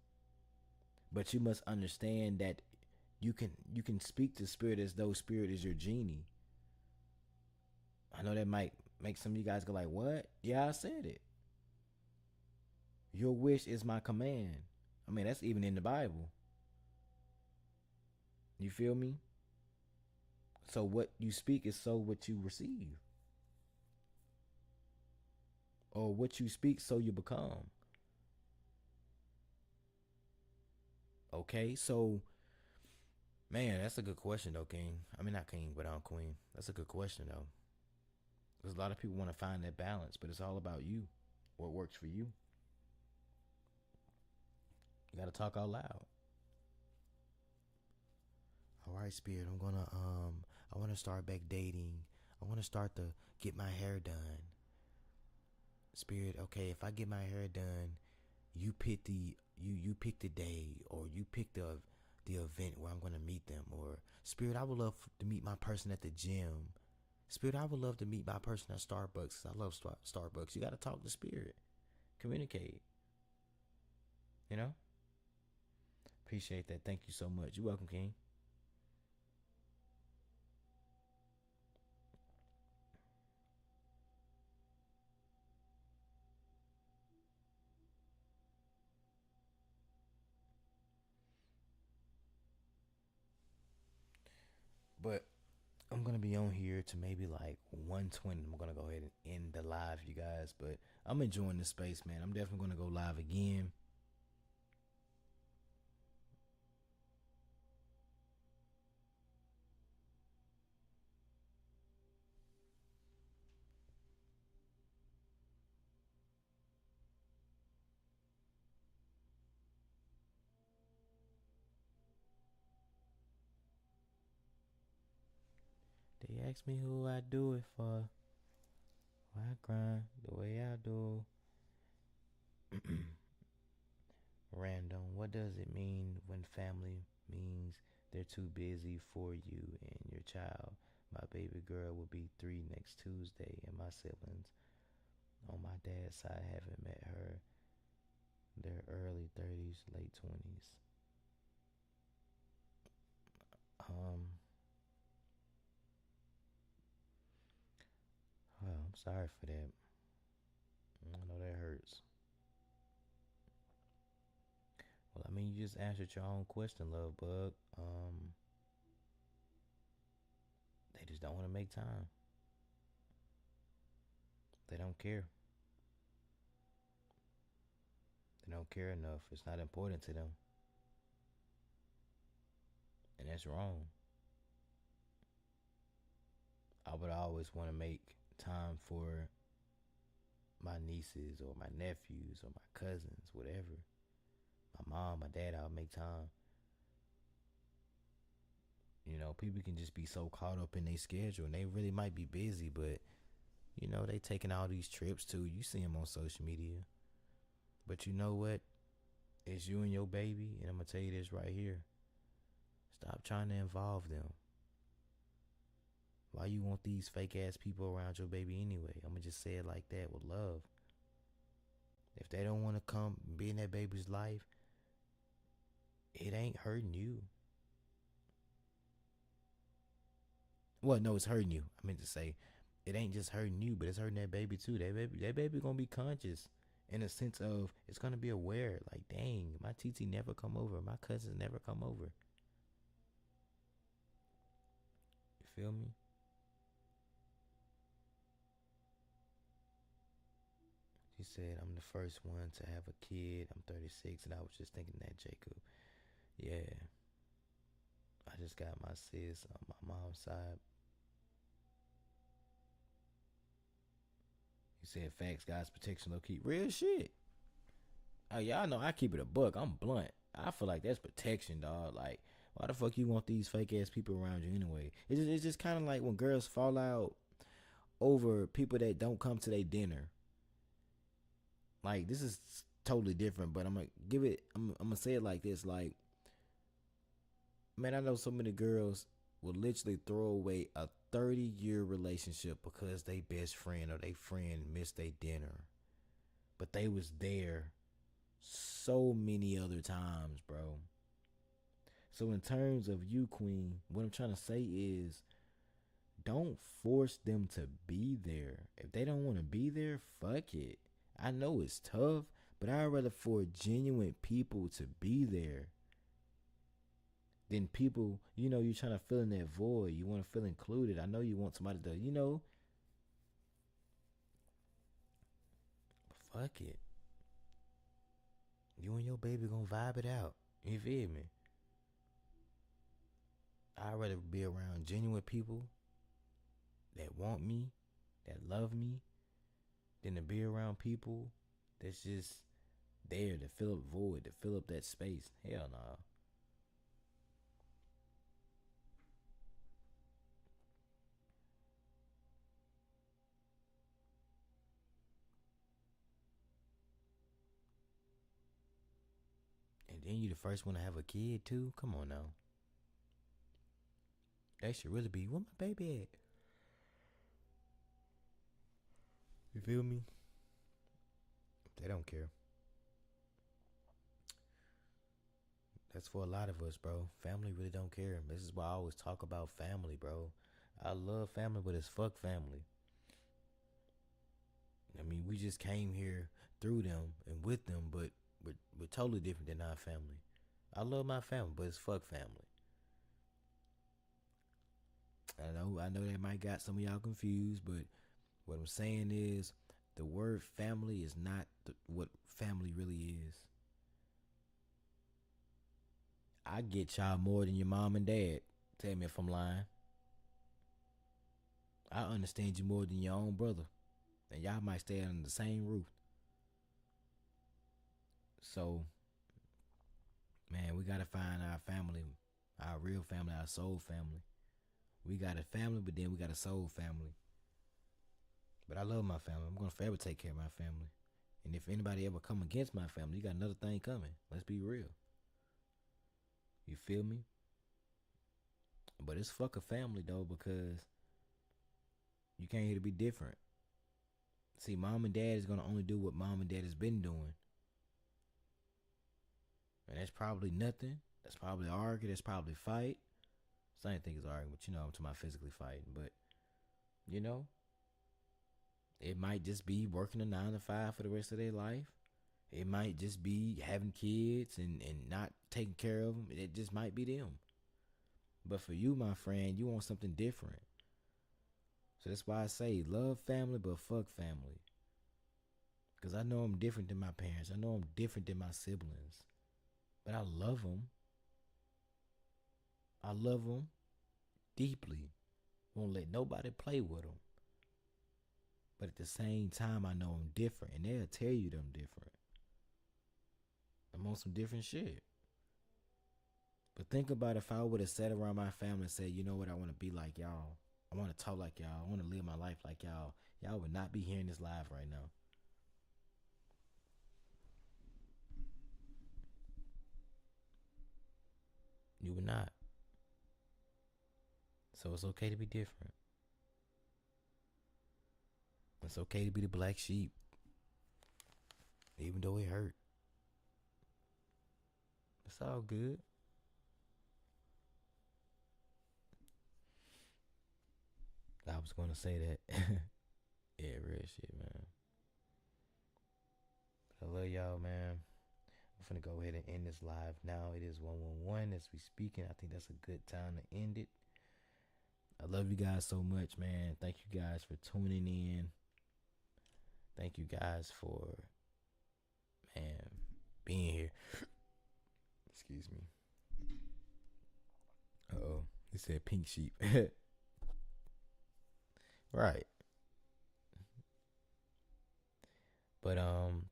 S1: But you must understand that you can speak to spirit as though spirit is your genie. I know that might make some of you guys go like, what? Yeah, I said it. Your wish is my command. I mean, that's even in the Bible. You feel me? So what you speak is so what you receive. Or what you speak so you become. Okay, so man, that's a good question though, King. I mean not King, but Queen. That's a good question though. Because a lot of people want to find that balance, but it's all about you. What works for you. You gotta talk out loud. All right, Spirit, I want to start back dating. I want to start to get my hair done. Spirit, okay, if I get my hair done, you pick the day, or you pick the event where I'm going to meet them. Or Spirit, I would love to meet my person at the gym. Spirit, I would love to meet my person at Starbucks. I love Starbucks. You got to talk to Spirit. Communicate. You know? Appreciate that. Thank you so much. You're welcome, King. But I'm gonna be on here to maybe like 120. I'm gonna go ahead and end the live, you guys. But I'm enjoying this space, man. I'm definitely gonna go live again. They ask me who I do it for. Why I grind the way I do. Random. What does it mean when family means they're too busy for you and your child? My baby girl will be 3 next Tuesday, and my siblings on my dad's side haven't met her. They're early 30s, late 20s. Um, well, I'm sorry for that. I know that hurts. Well, I mean, you just answered your own question, love bug. They just don't want to make time. They don't care. They don't care enough. It's not important to them, and that's wrong. I would always want to make time for my nieces or my nephews or my cousins, whatever. My mom, my dad, I'll make time. You know, people can just be so caught up in their schedule, and they really might be busy, but you know, they taking all these trips too. You see them on social media. But you know what? It's you and your baby, and I'm gonna tell you this right here. Stop trying to involve them. Why you want these fake ass people around your baby anyway? I'm gonna just say it like that with love. If they don't want to come be in that baby's life, it ain't hurting you. Well, no, it's hurting you. I meant to say, it ain't just hurting you, but it's hurting that baby too. That baby gonna be conscious in a sense of it's gonna be aware. Like, dang, my TT never come over. My cousins never come over. You feel me? She said, I'm the first one to have a kid. I'm 36, and I was just thinking that, Jacob. Yeah, I just got my sis on my mom's side. He said, facts, guys, protection, low key. Real shit. Oh, y'all know I keep it a buck. I'm blunt. I feel like that's protection, dog. Like, why the fuck you want these fake ass people around you anyway? It's just kind of like when girls fall out over people that don't come to their dinner. Like, this is totally different, but I'm gonna give it. I'm gonna say it like this. Like, man, I know so many girls will literally throw away a 30-year relationship because they best friend or they friend missed their dinner, but they was there so many other times, bro. So in terms of you, Queen, what I'm trying to say is don't force them to be there. If they don't want to be there, fuck it. I know it's tough, but I'd rather for genuine people to be there than people, you're trying to fill in that void. You want to feel included. I know you want somebody to, but fuck it. You and your baby gonna vibe it out. You feel me? I'd rather be around genuine people that want me, that love me, than to be around people that's just there to fill up void, to fill up that space. Hell no. then you the first one to have a kid too. Come on now. They should really be. Where my baby at? You feel me? They don't care. That's for a lot of us, bro. Family really don't care. This is why I always talk about family, bro. I love family, but it's fuck family. I mean, we just came here through them and with them, but we're totally different than our family. I love my family, but it's fuck family. I know that might got some of y'all confused, but what I'm saying is the word family is not what family really is. I get y'all more than your mom and dad. Tell me if I'm lying. I understand you more than your own brother. And y'all might stay under the same roof. So, man, we gotta find our family, our real family, our soul family. We got a family, but then we got a soul family. But I love my family. I'm gonna forever take care of my family. And if anybody ever come against my family, you got another thing coming. Let's be real. You feel me? But it's fuck a family though, because you came here to be different. See, mom and dad is gonna only do what mom and dad has been doing. And that's probably nothing. That's probably argue. That's probably fight. Same thing as arguing, but I'm talking about physically fighting. But you know, it might just be working a 9 to 5 for the rest of their life. It might just be having kids and not taking care of them. It just might be them. But for you, my friend, you want something different. So that's why I say love family, but fuck family. Because I know I'm different than my parents. I know I'm different than my siblings. But I love them. I love them deeply. Won't let nobody play with them. But at the same time, I know I'm different. And they'll tell you that I'm different. I'm on some different shit. But think about if I would have sat around my family and said, you know what, I want to be like y'all. I want to talk like y'all. I want to live my life like y'all. Y'all would not be hearing this live right now. You would not. So it's okay to be different. It's okay to be the black sheep. Even though it hurt. It's all good. I was going to say that. Yeah, real shit, man. I love y'all, man. I'm finna go ahead and end this live now. It is 111 as we speaking. I think that's a good time to end it. I love you guys so much, man. Thank you guys for tuning in. Thank you guys for, man, being here. Excuse me. Uh-oh. He said pink sheep. Right. But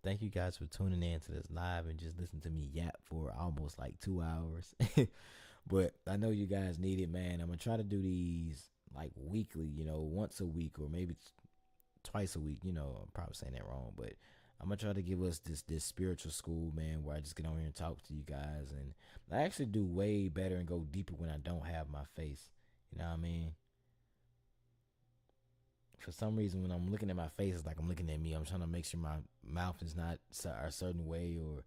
S1: thank you guys for tuning in to this live and just listen to me yap for almost like 2 hours. But I know you guys need it, man. I'm gonna try to do these like weekly, once a week or maybe twice a week. I'm probably saying that wrong, but I'm gonna try to give us this spiritual school, man, where I just get on here and talk to you guys, and I actually do way better and go deeper when I don't have my face. You know what I mean? For some reason, when I'm looking at my face, it's like I'm looking at me. I'm trying to make sure my mouth is not a certain way, or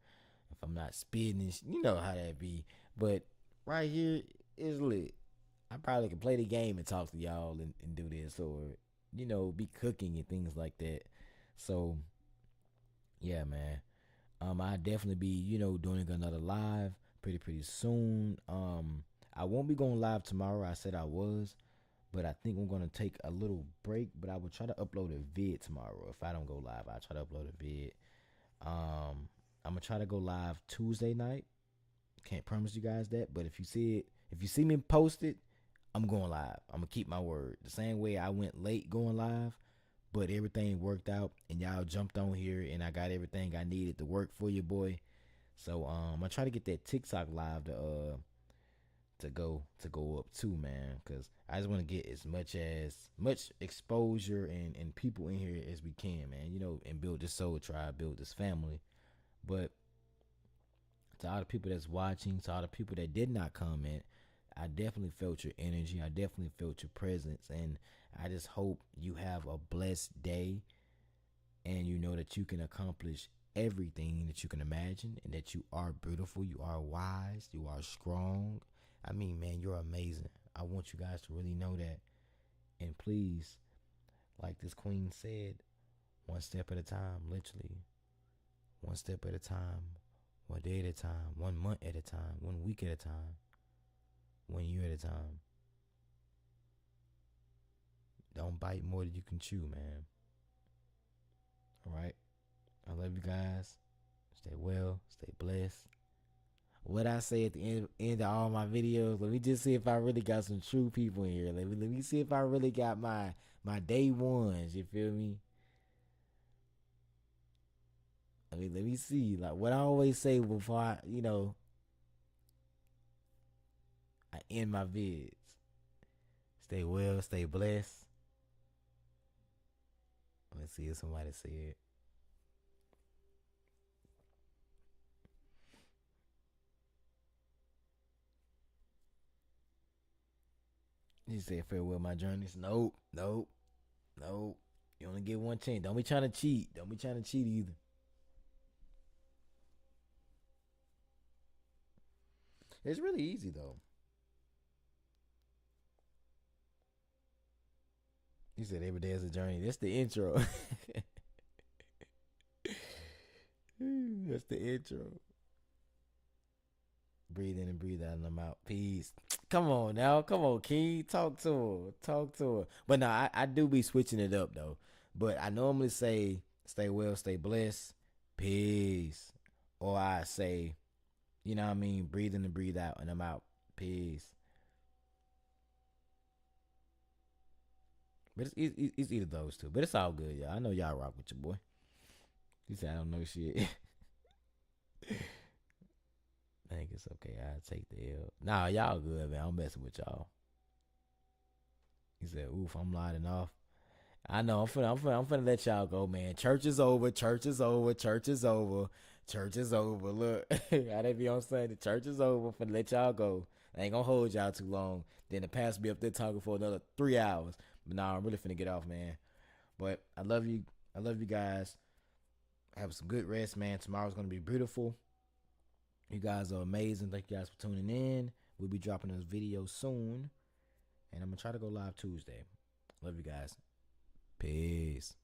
S1: if I'm not spitting, you know how that be. But right here is lit. I probably could play the game and talk to y'all and do this, or be cooking and things like that. So yeah, man. I definitely be doing another live pretty soon. I won't be going live tomorrow. I said I was. But I think I'm going to take a little break. But I will try to upload a vid tomorrow. If I don't go live, I'll try to upload a vid. I'm going to try to go live Tuesday night. Can't promise you guys that. But if you see me post it, I'm going live. I'm going to keep my word. The same way I went late going live. But everything worked out. And y'all jumped on here. And I got everything I needed to work for you, boy. So I'm going to try to get that TikTok live to go up too, man, because I just want to get as much exposure and people in here as we can, man, and build this soul tribe, build this family. But To all the people that's watching, to all the people that did not comment, I definitely felt your energy. I definitely felt your presence. And I just hope you have a blessed day and you know that you can accomplish everything that you can imagine and that you are beautiful, you are wise, you are strong. I mean, man, you're amazing. I want you guys to really know that. And please, like this queen said, one step at a time, literally. One step at a time, one day at a time, 1 month at a time, 1 week at a time, 1 year at a time. Don't bite more than you can chew, man. All right. I love you guys. Stay well, stay blessed. What I say at the end of all my videos, let me just see if I really got some true people in here. Let me see if I really got my day ones. You feel me? I mean, let me see. Like what I always say before I end my vids. Stay well, stay blessed. Let me see if somebody said. He said farewell my journeys. Nope, nope, nope. You only get one chance. Don't be trying to cheat. Don't be trying to cheat either. It's really easy though. He said every day is a journey. That's the intro. That's the intro. Breathe in and breathe out and I'm out. Peace. Come on now. Come on, King. Talk to her. Talk to her. But no, I do be switching it up though. But I normally say stay well, stay blessed. Peace. Or I say, you know what I mean? Breathe in and breathe out and I'm out. Peace. But it's either those two. But it's all good, y'all. I know y'all rock with your boy. He said I don't know shit. I think it's okay. I take the L. Nah, y'all good, man. I'm messing with y'all. He said, "Oof, I'm lighting off." I know. I'm finna let y'all go, man. Church is over. Church is over. Church is over. Church is over. Look, how they be on Sunday. The church is over. Finna let y'all go. I ain't gonna hold y'all too long. Then the pastor be up there talking for another 3 hours. But nah, I'm really finna get off, man. But I love you. I love you guys. Have some good rest, man. Tomorrow's gonna be beautiful. You guys are amazing. Thank you guys for tuning in. We'll be dropping this video soon. And I'm going to try to go live Tuesday. Love you guys. Peace.